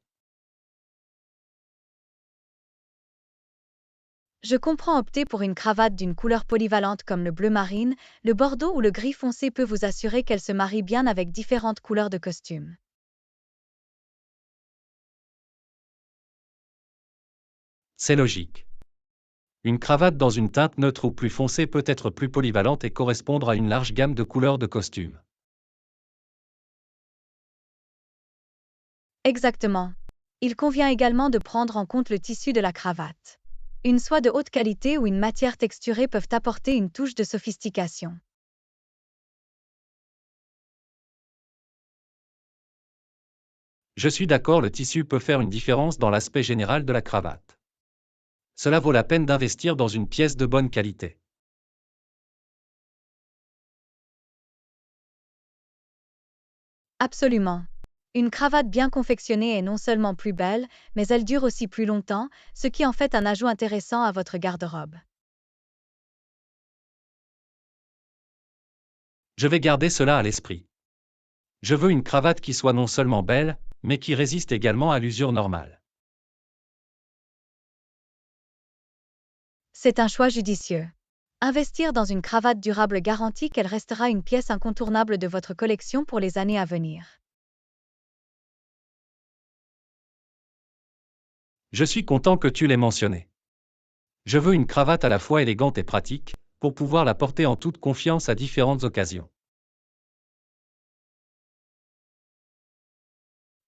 Je comprends. Opter pour une cravate d'une couleur polyvalente comme le bleu marine, le bordeaux ou le gris foncé peut vous assurer qu'elle se marie bien avec différentes couleurs de costume. C'est logique. Une cravate dans une teinte neutre ou plus foncée peut être plus polyvalente et correspondre à une large gamme de couleurs de costume. Exactement. Il convient également de prendre en compte le tissu de la cravate. Une soie de haute qualité ou une matière texturée peuvent apporter une touche de sophistication. Je suis d'accord, le tissu peut faire une différence dans l'aspect général de la cravate. Cela vaut la peine d'investir dans une pièce de bonne qualité. Absolument. Une cravate bien confectionnée est non seulement plus belle, mais elle dure aussi plus longtemps, ce qui en fait un ajout intéressant à votre garde-robe. Je vais garder cela à l'esprit. Je veux une cravate qui soit non seulement belle, mais qui résiste également à l'usure normale. C'est un choix judicieux. Investir dans une cravate durable garantit qu'elle restera une pièce incontournable de votre collection pour les années à venir. Je suis content que tu l'aies mentionné. Je veux une cravate à la fois élégante et pratique, pour pouvoir la porter en toute confiance à différentes occasions.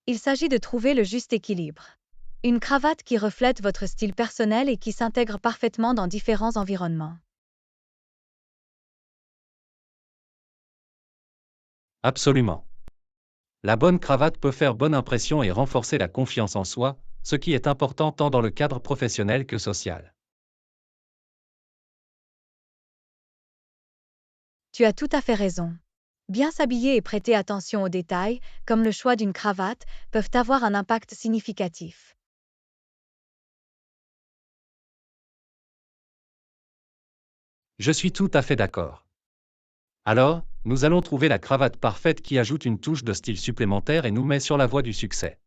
Il s'agit de trouver le juste équilibre. Une cravate qui reflète votre style personnel et qui s'intègre parfaitement dans différents environnements. Absolument. La bonne cravate peut faire bonne impression et renforcer la confiance en soi, ce qui est important tant dans le cadre professionnel que social. Tu as tout à fait raison. Bien s'habiller et prêter attention aux détails, comme le choix d'une cravate, peuvent avoir un impact significatif. Je suis tout à fait d'accord. Alors, nous allons trouver la cravate parfaite qui ajoute une touche de style supplémentaire et nous met sur la voie du succès.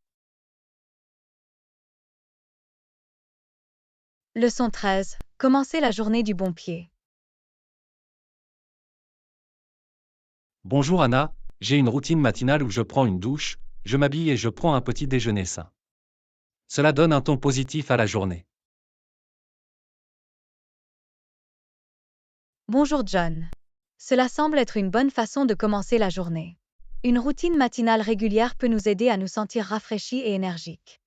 Leçon 13. Commencez la journée du bon pied. Bonjour Anna, j'ai une routine matinale où je prends une douche, je m'habille et je prends un petit déjeuner sain. Cela donne un ton positif à la journée. Bonjour John. Cela semble être une bonne façon de commencer la journée. Une routine matinale régulière peut nous aider à nous sentir rafraîchis et énergiques.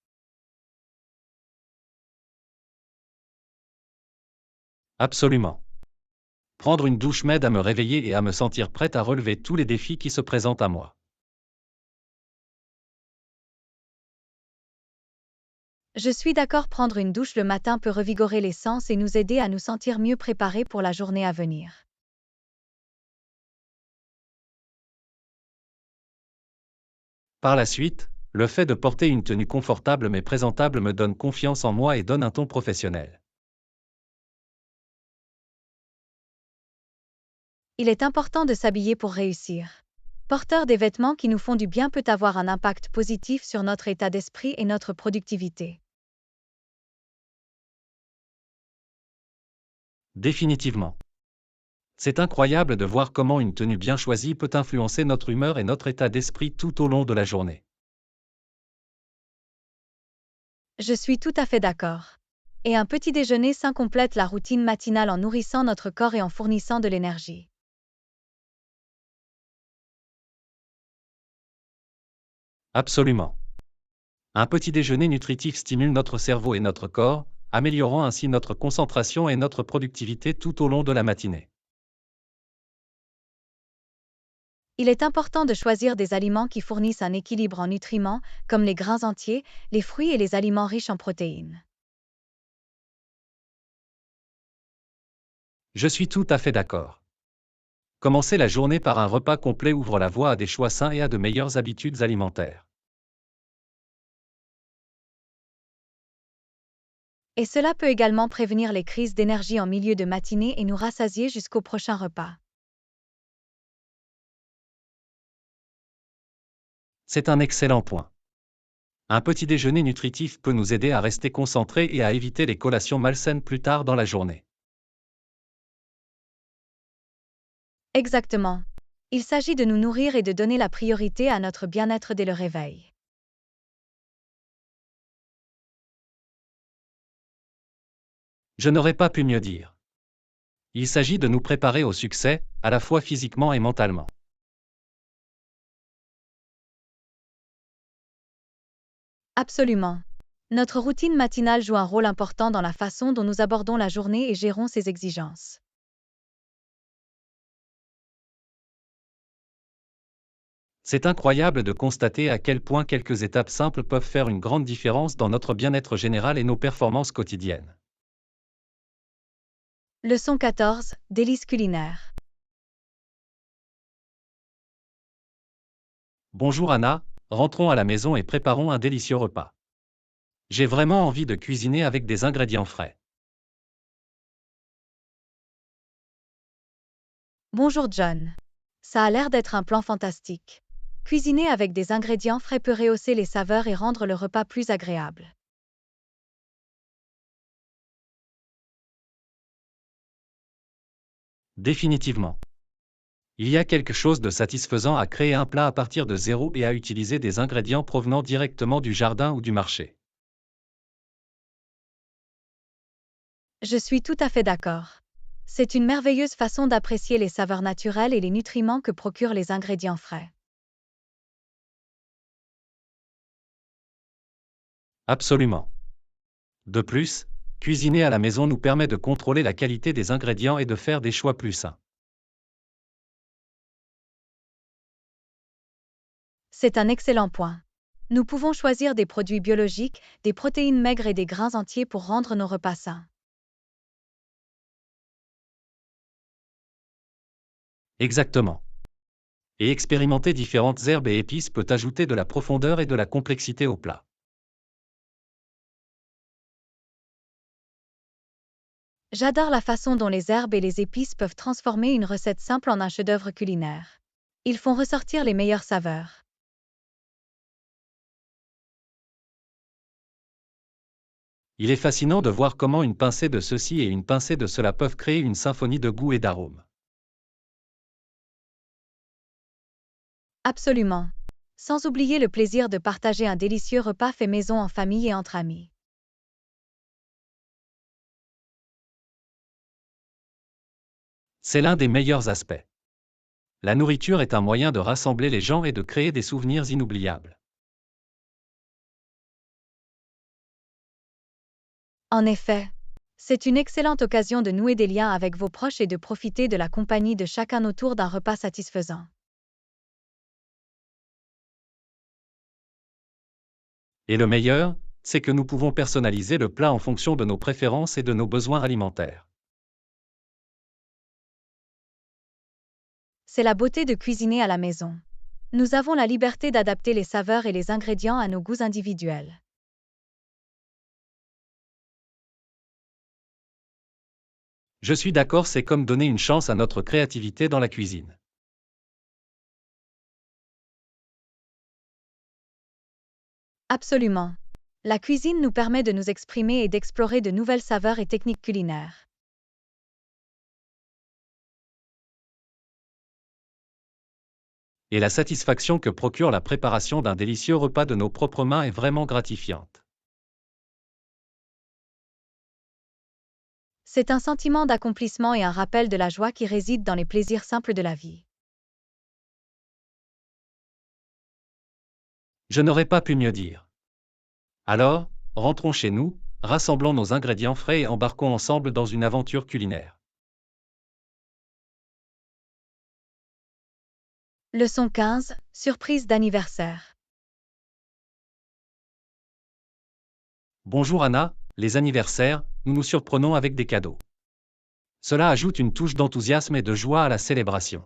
Absolument. Prendre une douche m'aide à me réveiller et à me sentir prête à relever tous les défis qui se présentent à moi. Je suis d'accord, prendre une douche le matin peut revigorer les sens et nous aider à nous sentir mieux préparés pour la journée à venir. Par la suite, le fait de porter une tenue confortable mais présentable me donne confiance en moi et donne un ton professionnel. Il est important de s'habiller pour réussir. Porteur des vêtements qui nous font du bien peut avoir un impact positif sur notre état d'esprit et notre productivité. Définitivement. C'est incroyable de voir comment une tenue bien choisie peut influencer notre humeur et notre état d'esprit tout au long de la journée. Je suis tout à fait d'accord. Et un petit déjeuner sain complète la routine matinale en nourrissant notre corps et en fournissant de l'énergie. Absolument. Un petit déjeuner nutritif stimule notre cerveau et notre corps, améliorant ainsi notre concentration et notre productivité tout au long de la matinée. Il est important de choisir des aliments qui fournissent un équilibre en nutriments, comme les grains entiers, les fruits et les aliments riches en protéines. Je suis tout à fait d'accord. Commencer la journée par un repas complet ouvre la voie à des choix sains et à de meilleures habitudes alimentaires. Et cela peut également prévenir les crises d'énergie en milieu de matinée et nous rassasier jusqu'au prochain repas. C'est un excellent point. Un petit déjeuner nutritif peut nous aider à rester concentrés et à éviter les collations malsaines plus tard dans la journée. Exactement. Il s'agit de nous nourrir et de donner la priorité à notre bien-être dès le réveil. Je n'aurais pas pu mieux dire. Il s'agit de nous préparer au succès, à la fois physiquement et mentalement. Absolument. Notre routine matinale joue un rôle important dans la façon dont nous abordons la journée et gérons ses exigences. C'est incroyable de constater à quel point quelques étapes simples peuvent faire une grande différence dans notre bien-être général et nos performances quotidiennes. Leçon 14. Délices culinaires. Bonjour Anna, rentrons à la maison et préparons un délicieux repas. J'ai vraiment envie de cuisiner avec des ingrédients frais. Bonjour John. Ça a l'air d'être un plan fantastique. Cuisiner avec des ingrédients frais peut rehausser les saveurs et rendre le repas plus agréable. Définitivement. Il y a quelque chose de satisfaisant à créer un plat à partir de zéro et à utiliser des ingrédients provenant directement du jardin ou du marché. Je suis tout à fait d'accord. C'est une merveilleuse façon d'apprécier les saveurs naturelles et les nutriments que procurent les ingrédients frais. Absolument. De plus, cuisiner à la maison nous permet de contrôler la qualité des ingrédients et de faire des choix plus sains. C'est un excellent point. Nous pouvons choisir des produits biologiques, des protéines maigres et des grains entiers pour rendre nos repas sains. Exactement. Et expérimenter différentes herbes et épices peut ajouter de la profondeur et de la complexité au plat. J'adore la façon dont les herbes et les épices peuvent transformer une recette simple en un chef-d'œuvre culinaire. Ils font ressortir les meilleures saveurs. Il est fascinant de voir comment une pincée de ceci et une pincée de cela peuvent créer une symphonie de goût et d'arômes. Absolument. Sans oublier le plaisir de partager un délicieux repas fait maison en famille et entre amis. C'est l'un des meilleurs aspects. La nourriture est un moyen de rassembler les gens et de créer des souvenirs inoubliables. En effet, c'est une excellente occasion de nouer des liens avec vos proches et de profiter de la compagnie de chacun autour d'un repas satisfaisant. Et le meilleur, c'est que nous pouvons personnaliser le plat en fonction de nos préférences et de nos besoins alimentaires. C'est la beauté de cuisiner à la maison. Nous avons la liberté d'adapter les saveurs et les ingrédients à nos goûts individuels. Je suis d'accord, c'est comme donner une chance à notre créativité dans la cuisine. Absolument. La cuisine nous permet de nous exprimer et d'explorer de nouvelles saveurs et techniques culinaires. Et la satisfaction que procure la préparation d'un délicieux repas de nos propres mains est vraiment gratifiante. C'est un sentiment d'accomplissement et un rappel de la joie qui réside dans les plaisirs simples de la vie. Je n'aurais pas pu mieux dire. Alors, rentrons chez nous, rassemblons nos ingrédients frais et embarquons ensemble dans une aventure culinaire. Leçon 15. Surprise d'anniversaire. Bonjour Anna, les anniversaires, nous nous surprenons avec des cadeaux. Cela ajoute une touche d'enthousiasme et de joie à la célébration.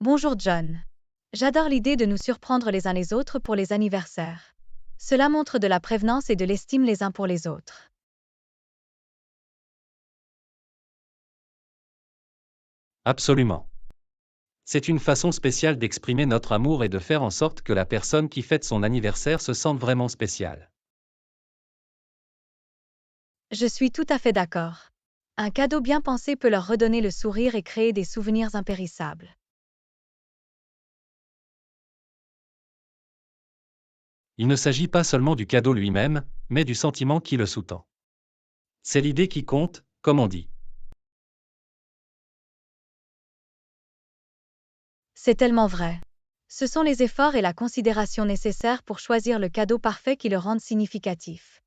Bonjour John. J'adore l'idée de nous surprendre les uns les autres pour les anniversaires. Cela montre de la prévenance et de l'estime les uns pour les autres. Absolument. C'est une façon spéciale d'exprimer notre amour et de faire en sorte que la personne qui fête son anniversaire se sente vraiment spéciale. Je suis tout à fait d'accord. Un cadeau bien pensé peut leur redonner le sourire et créer des souvenirs impérissables. Il ne s'agit pas seulement du cadeau lui-même, mais du sentiment qui le sous-tend. C'est l'idée qui compte, comme on dit. C'est tellement vrai. Ce sont les efforts et la considération nécessaires pour choisir le cadeau parfait qui le rendent significatif.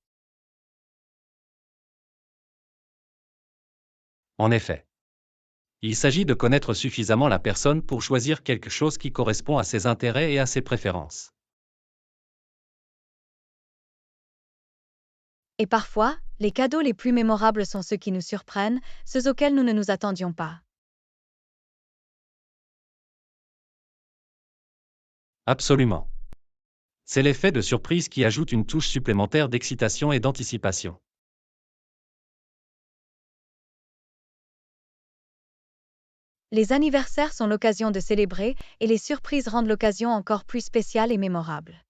En effet. Il s'agit de connaître suffisamment la personne pour choisir quelque chose qui correspond à ses intérêts et à ses préférences. Et parfois, les cadeaux les plus mémorables sont ceux qui nous surprennent, ceux auxquels nous ne nous attendions pas. Absolument. C'est l'effet de surprise qui ajoute une touche supplémentaire d'excitation et d'anticipation. Les anniversaires sont l'occasion de célébrer, et les surprises rendent l'occasion encore plus spéciale et mémorable.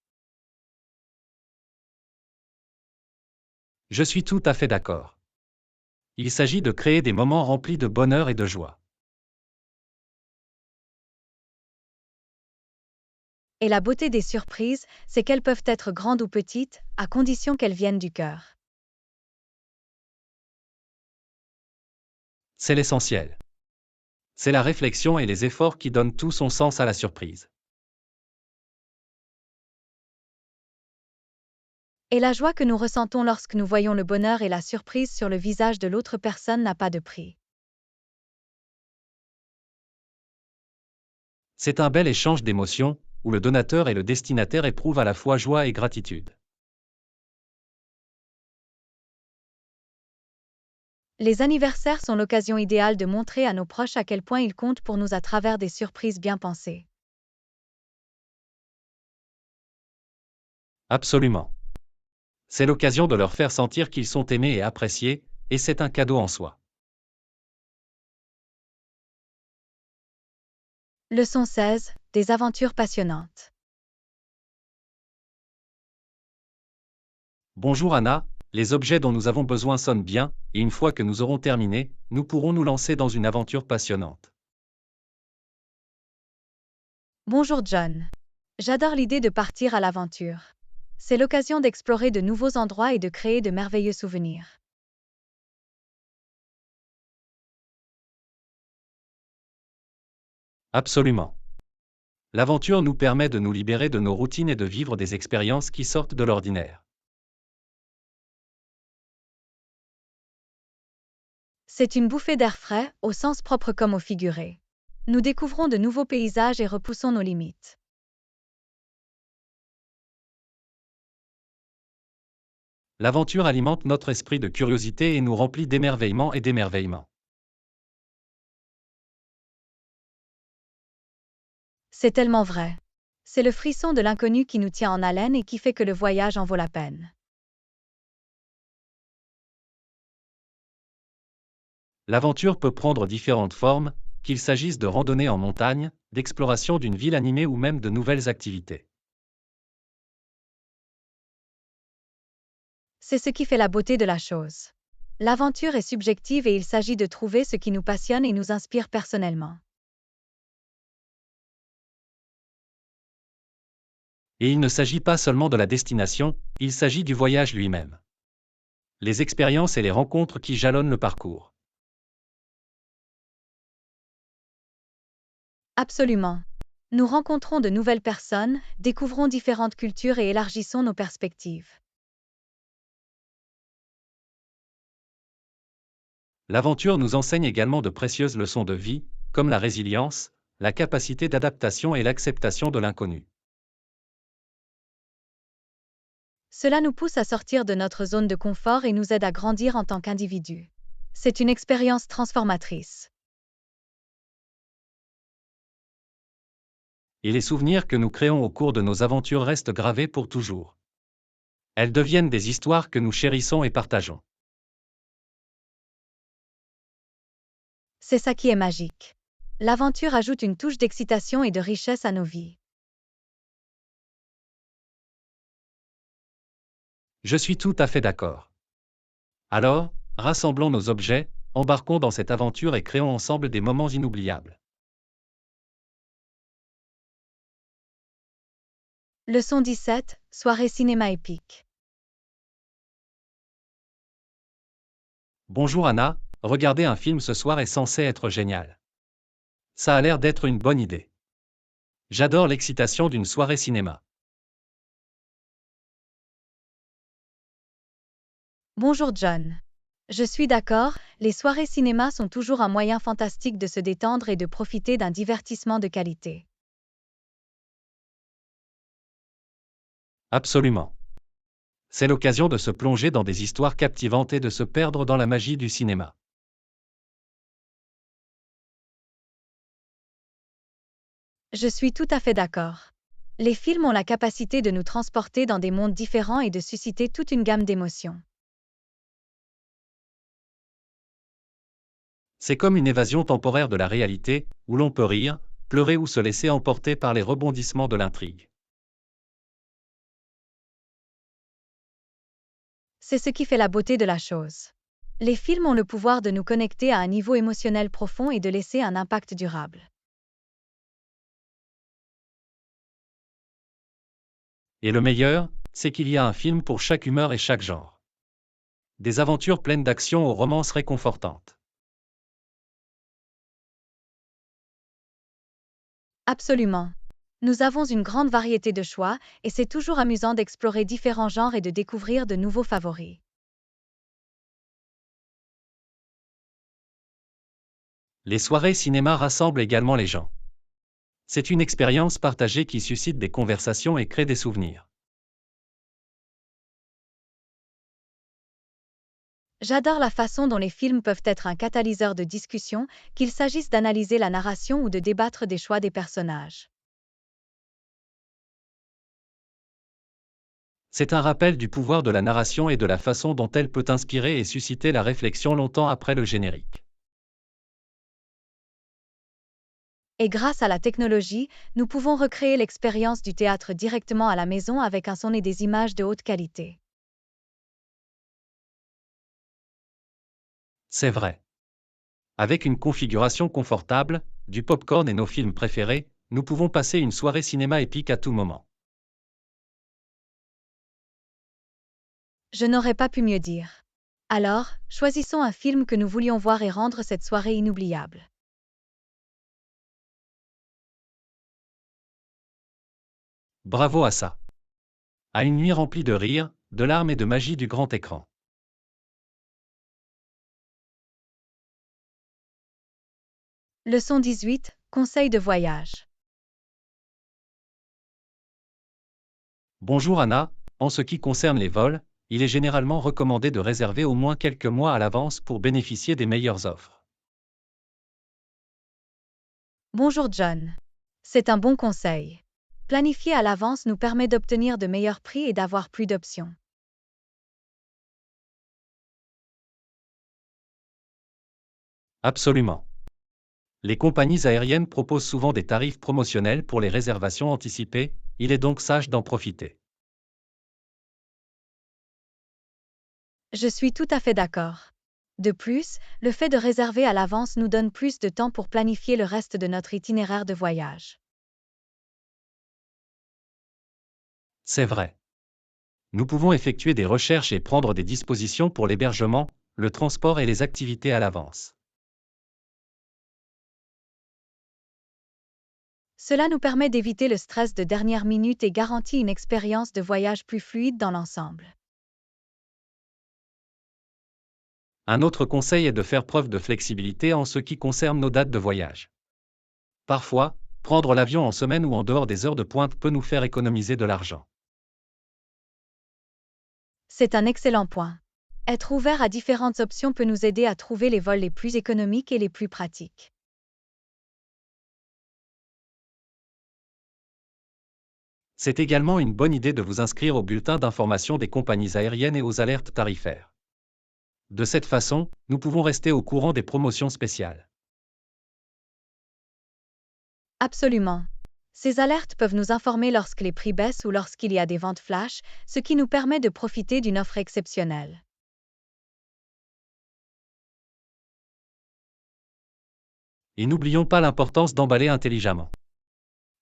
Je suis tout à fait d'accord. Il s'agit de créer des moments remplis de bonheur et de joie. Et la beauté des surprises, c'est qu'elles peuvent être grandes ou petites, à condition qu'elles viennent du cœur. C'est l'essentiel. C'est la réflexion et les efforts qui donnent tout son sens à la surprise. Et la joie que nous ressentons lorsque nous voyons le bonheur et la surprise sur le visage de l'autre personne n'a pas de prix. C'est un bel échange d'émotions, où le donateur et le destinataire éprouvent à la fois joie et gratitude. Les anniversaires sont l'occasion idéale de montrer à nos proches à quel point ils comptent pour nous à travers des surprises bien pensées. Absolument. C'est l'occasion de leur faire sentir qu'ils sont aimés et appréciés, et c'est un cadeau en soi. Leçon 16. Des aventures passionnantes. Bonjour Anna, les objets dont nous avons besoin sonnent bien, et une fois que nous aurons terminé, nous pourrons nous lancer dans une aventure passionnante. Bonjour John. J'adore l'idée de partir à l'aventure. C'est l'occasion d'explorer de nouveaux endroits et de créer de merveilleux souvenirs. Absolument. L'aventure nous permet de nous libérer de nos routines et de vivre des expériences qui sortent de l'ordinaire. C'est une bouffée d'air frais, au sens propre comme au figuré. Nous découvrons de nouveaux paysages et repoussons nos limites. L'aventure alimente notre esprit de curiosité et nous remplit d'émerveillement et d'émerveillement. C'est tellement vrai. C'est le frisson de l'inconnu qui nous tient en haleine et qui fait que le voyage en vaut la peine. L'aventure peut prendre différentes formes, qu'il s'agisse de randonnée en montagne, d'exploration d'une ville animée ou même de nouvelles activités. C'est ce qui fait la beauté de la chose. L'aventure est subjective et il s'agit de trouver ce qui nous passionne et nous inspire personnellement. Et il ne s'agit pas seulement de la destination, il s'agit du voyage lui-même. Les expériences et les rencontres qui jalonnent le parcours. Absolument. Nous rencontrons de nouvelles personnes, découvrons différentes cultures et élargissons nos perspectives. L'aventure nous enseigne également de précieuses leçons de vie, comme la résilience, la capacité d'adaptation et l'acceptation de l'inconnu. Cela nous pousse à sortir de notre zone de confort et nous aide à grandir en tant qu'individu. C'est une expérience transformatrice. Et les souvenirs que nous créons au cours de nos aventures restent gravés pour toujours. Elles deviennent des histoires que nous chérissons et partageons. C'est ça qui est magique. L'aventure ajoute une touche d'excitation et de richesse à nos vies. Je suis tout à fait d'accord. Alors, rassemblons nos objets, embarquons dans cette aventure et créons ensemble des moments inoubliables. Leçon 17, soirée cinéma épique. Bonjour Anna, regarder un film ce soir est censé être génial. Ça a l'air d'être une bonne idée. J'adore l'excitation d'une soirée cinéma. Bonjour John. Je suis d'accord, les soirées cinéma sont toujours un moyen fantastique de se détendre et de profiter d'un divertissement de qualité. Absolument. C'est l'occasion de se plonger dans des histoires captivantes et de se perdre dans la magie du cinéma. Je suis tout à fait d'accord. Les films ont la capacité de nous transporter dans des mondes différents et de susciter toute une gamme d'émotions. C'est comme une évasion temporaire de la réalité, où l'on peut rire, pleurer ou se laisser emporter par les rebondissements de l'intrigue. C'est ce qui fait la beauté de la chose. Les films ont le pouvoir de nous connecter à un niveau émotionnel profond et de laisser un impact durable. Et le meilleur, c'est qu'il y a un film pour chaque humeur et chaque genre. Des aventures pleines d'action aux romances réconfortantes. Absolument. Nous avons une grande variété de choix, et c'est toujours amusant d'explorer différents genres et de découvrir de nouveaux favoris. Les soirées cinéma rassemblent également les gens. C'est une expérience partagée qui suscite des conversations et crée des souvenirs. J'adore la façon dont les films peuvent être un catalyseur de discussion, qu'il s'agisse d'analyser la narration ou de débattre des choix des personnages. C'est un rappel du pouvoir de la narration et de la façon dont elle peut inspirer et susciter la réflexion longtemps après le générique. Et grâce à la technologie, nous pouvons recréer l'expérience du théâtre directement à la maison avec un son et des images de haute qualité. C'est vrai. Avec une configuration confortable, du popcorn et nos films préférés, nous pouvons passer une soirée cinéma épique à tout moment. Je n'aurais pas pu mieux dire. Alors, choisissons un film que nous voulions voir et rendre cette soirée inoubliable. Bravo à ça. À une nuit remplie de rire, de larmes et de magie du grand écran. Leçon 18, conseil de voyage. Bonjour Anna, en ce qui concerne les vols, il est généralement recommandé de réserver au moins quelques mois à l'avance pour bénéficier des meilleures offres. Bonjour John. C'est un bon conseil. Planifier à l'avance nous permet d'obtenir de meilleurs prix et d'avoir plus d'options. Absolument. Les compagnies aériennes proposent souvent des tarifs promotionnels pour les réservations anticipées, il est donc sage d'en profiter. Je suis tout à fait d'accord. De plus, le fait de réserver à l'avance nous donne plus de temps pour planifier le reste de notre itinéraire de voyage. C'est vrai. Nous pouvons effectuer des recherches et prendre des dispositions pour l'hébergement, le transport et les activités à l'avance. Cela nous permet d'éviter le stress de dernière minute et garantit une expérience de voyage plus fluide dans l'ensemble. Un autre conseil est de faire preuve de flexibilité en ce qui concerne nos dates de voyage. Parfois, prendre l'avion en semaine ou en dehors des heures de pointe peut nous faire économiser de l'argent. C'est un excellent point. Être ouvert à différentes options peut nous aider à trouver les vols les plus économiques et les plus pratiques. C'est également une bonne idée de vous inscrire au bulletin d'information des compagnies aériennes et aux alertes tarifaires. De cette façon, nous pouvons rester au courant des promotions spéciales. Absolument. Ces alertes peuvent nous informer lorsque les prix baissent ou lorsqu'il y a des ventes flash, ce qui nous permet de profiter d'une offre exceptionnelle. Et n'oublions pas l'importance d'emballer intelligemment.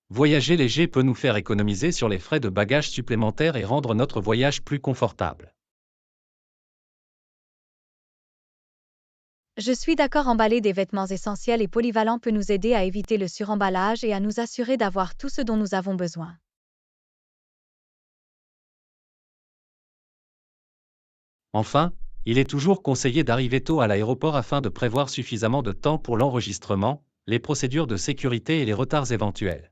Voyager léger peut nous faire économiser sur les frais de bagages supplémentaires et rendre notre voyage plus confortable. Je suis d'accord, emballer des vêtements essentiels et polyvalents peut nous aider à éviter le suremballage et à nous assurer d'avoir tout ce dont nous avons besoin. Enfin, il est toujours conseillé d'arriver tôt à l'aéroport afin de prévoir suffisamment de temps pour l'enregistrement, les procédures de sécurité et les retards éventuels.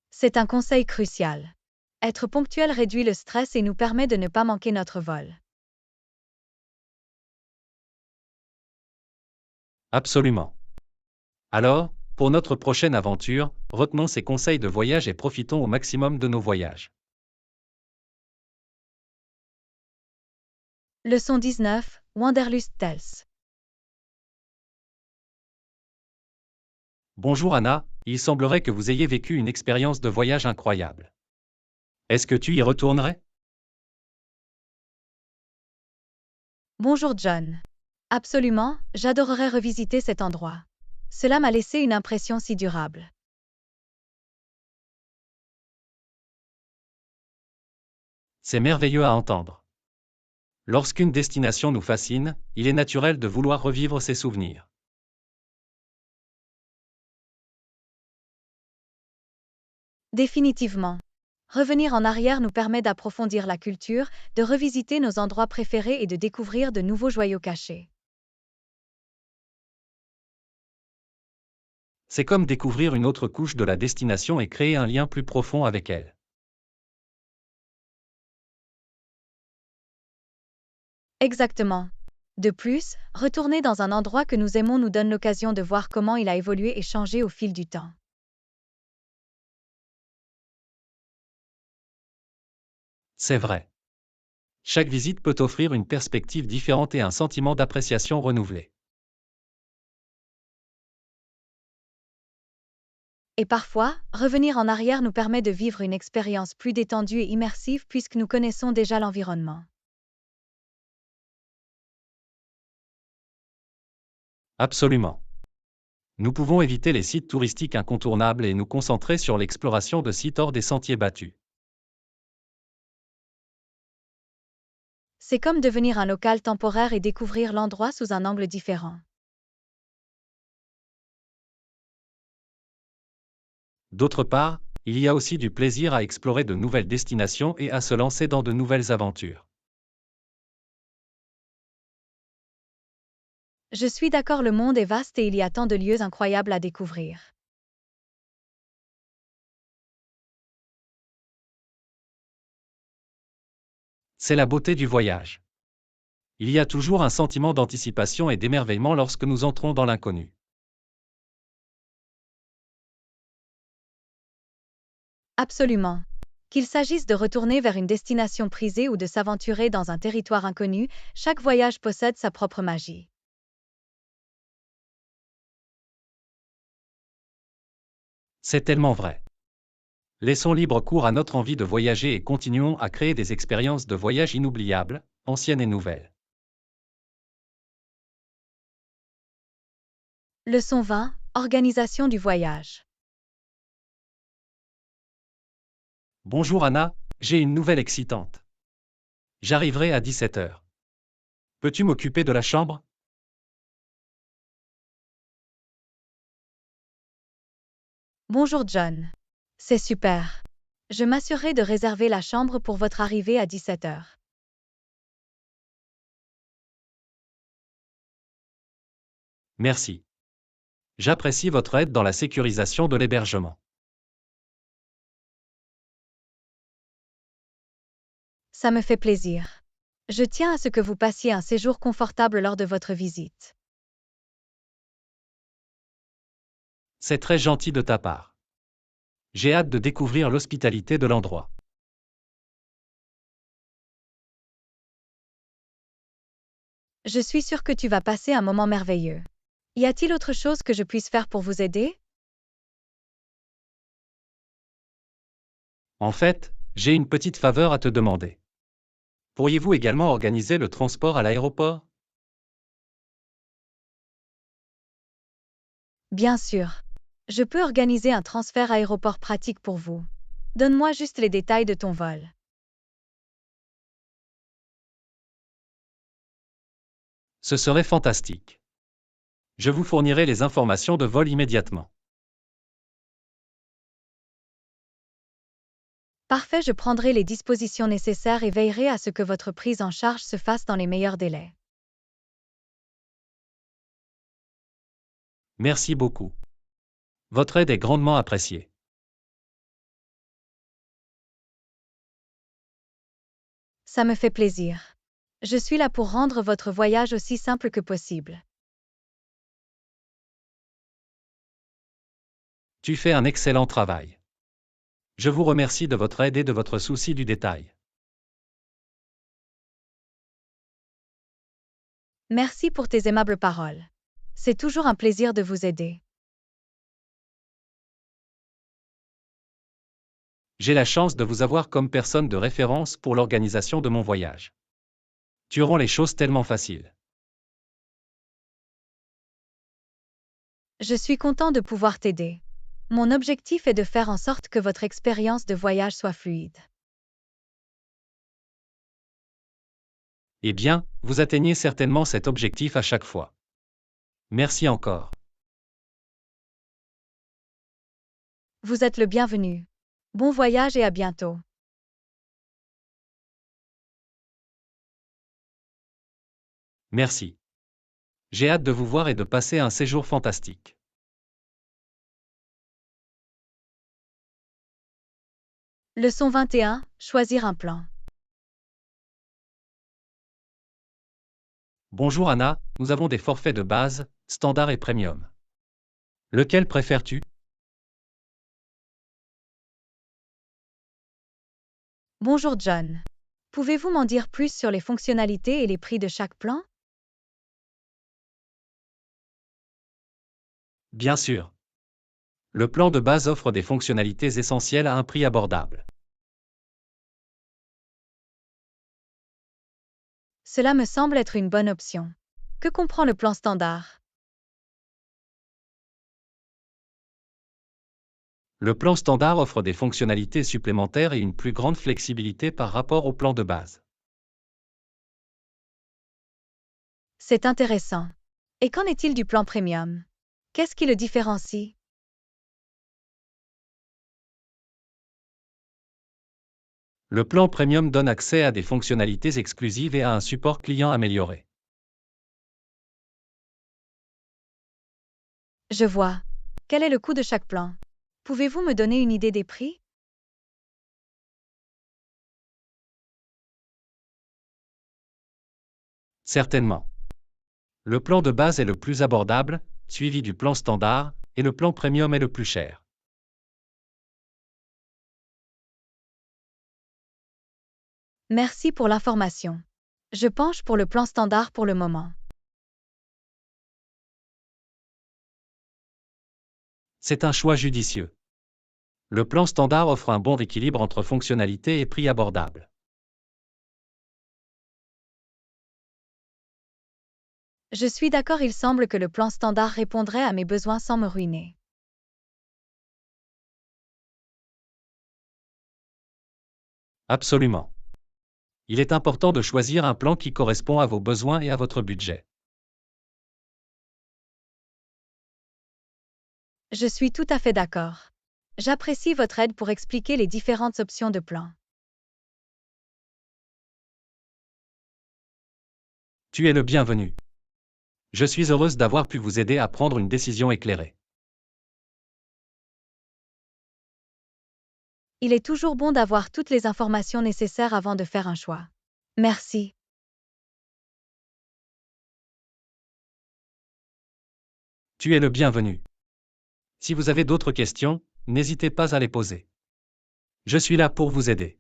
C'est un conseil crucial. Être ponctuel réduit le stress et nous permet de ne pas manquer notre vol. Absolument. Alors, pour notre prochaine aventure, retenons ces conseils de voyage et profitons au maximum de nos voyages. Leçon 19, Wanderlust Tales. Bonjour Anna, il semblerait que vous ayez vécu une expérience de voyage incroyable. Est-ce que tu y retournerais? Bonjour John. Absolument, j'adorerais revisiter cet endroit. Cela m'a laissé une impression si durable. C'est merveilleux à entendre. Lorsqu'une destination nous fascine, il est naturel de vouloir revivre ses souvenirs. Définitivement. Revenir en arrière nous permet d'approfondir la culture, de revisiter nos endroits préférés et de découvrir de nouveaux joyaux cachés. C'est comme découvrir une autre couche de la destination et créer un lien plus profond avec elle. Exactement. De plus, retourner dans un endroit que nous aimons nous donne l'occasion de voir comment il a évolué et changé au fil du temps. C'est vrai. Chaque visite peut offrir une perspective différente et un sentiment d'appréciation renouvelé. Et parfois, revenir en arrière nous permet de vivre une expérience plus détendue et immersive puisque nous connaissons déjà l'environnement. Absolument. Nous pouvons éviter les sites touristiques incontournables et nous concentrer sur l'exploration de sites hors des sentiers battus. C'est comme devenir un local temporaire et découvrir l'endroit sous un angle différent. D'autre part, il y a aussi du plaisir à explorer de nouvelles destinations et à se lancer dans de nouvelles aventures. Je suis d'accord, le monde est vaste et il y a tant de lieux incroyables à découvrir. C'est la beauté du voyage. Il y a toujours un sentiment d'anticipation et d'émerveillement lorsque nous entrons dans l'inconnu. Absolument. Qu'il s'agisse de retourner vers une destination prisée ou de s'aventurer dans un territoire inconnu, chaque voyage possède sa propre magie. C'est tellement vrai. Laissons libre cours à notre envie de voyager et continuons à créer des expériences de voyage inoubliables, anciennes et nouvelles. Leçon 20, Organisation du voyage. Bonjour Anna, j'ai une nouvelle excitante. J'arriverai à 17 heures. Peux-tu m'occuper de la chambre? Bonjour John. C'est super. Je m'assurerai de réserver la chambre pour votre arrivée à 17 heures. Merci. J'apprécie votre aide dans la sécurisation de l'hébergement. Ça me fait plaisir. Je tiens à ce que vous passiez un séjour confortable lors de votre visite. C'est très gentil de ta part. J'ai hâte de découvrir l'hospitalité de l'endroit. Je suis sûre que tu vas passer un moment merveilleux. Y a-t-il autre chose que je puisse faire pour vous aider? En fait, j'ai une petite faveur à te demander. Pourriez-vous également organiser le transport à l'aéroport? Bien sûr. Je peux organiser un transfert aéroport pratique pour vous. Donne-moi juste les détails de ton vol. Ce serait fantastique. Je vous fournirai les informations de vol immédiatement. Parfait, je prendrai les dispositions nécessaires et veillerai à ce que votre prise en charge se fasse dans les meilleurs délais. Merci beaucoup. Votre aide est grandement appréciée. Ça me fait plaisir. Je suis là pour rendre votre voyage aussi simple que possible. Tu fais un excellent travail. Je vous remercie de votre aide et de votre souci du détail. Merci pour tes aimables paroles. C'est toujours un plaisir de vous aider. J'ai la chance de vous avoir comme personne de référence pour l'organisation de mon voyage. Tu rends les choses tellement faciles. Je suis content de pouvoir t'aider. Mon objectif est de faire en sorte que votre expérience de voyage soit fluide. Eh bien, vous atteignez certainement cet objectif à chaque fois. Merci encore. Vous êtes le bienvenu. Bon voyage et à bientôt. Merci. J'ai hâte de vous voir et de passer un séjour fantastique. Leçon 21. Choisir un plan. Bonjour Anna, nous avons des forfaits de base, standard et premium. Lequel préfères-tu? Bonjour John. Pouvez-vous m'en dire plus sur les fonctionnalités et les prix de chaque plan? Bien sûr. Le plan de base offre des fonctionnalités essentielles à un prix abordable. Cela me semble être une bonne option. Que comprend le plan standard? Le plan standard offre des fonctionnalités supplémentaires et une plus grande flexibilité par rapport au plan de base. C'est intéressant. Et qu'en est-il du plan premium? Qu'est-ce qui le différencie? Le plan premium donne accès à des fonctionnalités exclusives et à un support client amélioré. Je vois. Quel est le coût de chaque plan? Pouvez-vous me donner une idée des prix? Certainement. Le plan de base est le plus abordable, suivi du plan standard, et le plan premium est le plus cher. Merci pour l'information. Je penche pour le plan standard pour le moment. C'est un choix judicieux. Le plan standard offre un bon équilibre entre fonctionnalités et prix abordables. Je suis d'accord, il semble que le plan standard répondrait à mes besoins sans me ruiner. Absolument. Il est important de choisir un plan qui correspond à vos besoins et à votre budget. Je suis tout à fait d'accord. J'apprécie votre aide pour expliquer les différentes options de plan. Tu es le bienvenu. Je suis heureuse d'avoir pu vous aider à prendre une décision éclairée. Il est toujours bon d'avoir toutes les informations nécessaires avant de faire un choix. Merci. Tu es le bienvenu. Si vous avez d'autres questions, n'hésitez pas à les poser. Je suis là pour vous aider.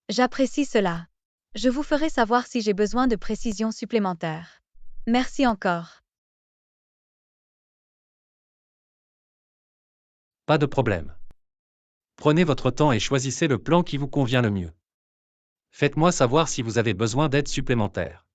J'apprécie cela. Je vous ferai savoir si j'ai besoin de précisions supplémentaires. Merci encore. Pas de problème. Prenez votre temps et choisissez le plan qui vous convient le mieux. Faites-moi savoir si vous avez besoin d'aide supplémentaire.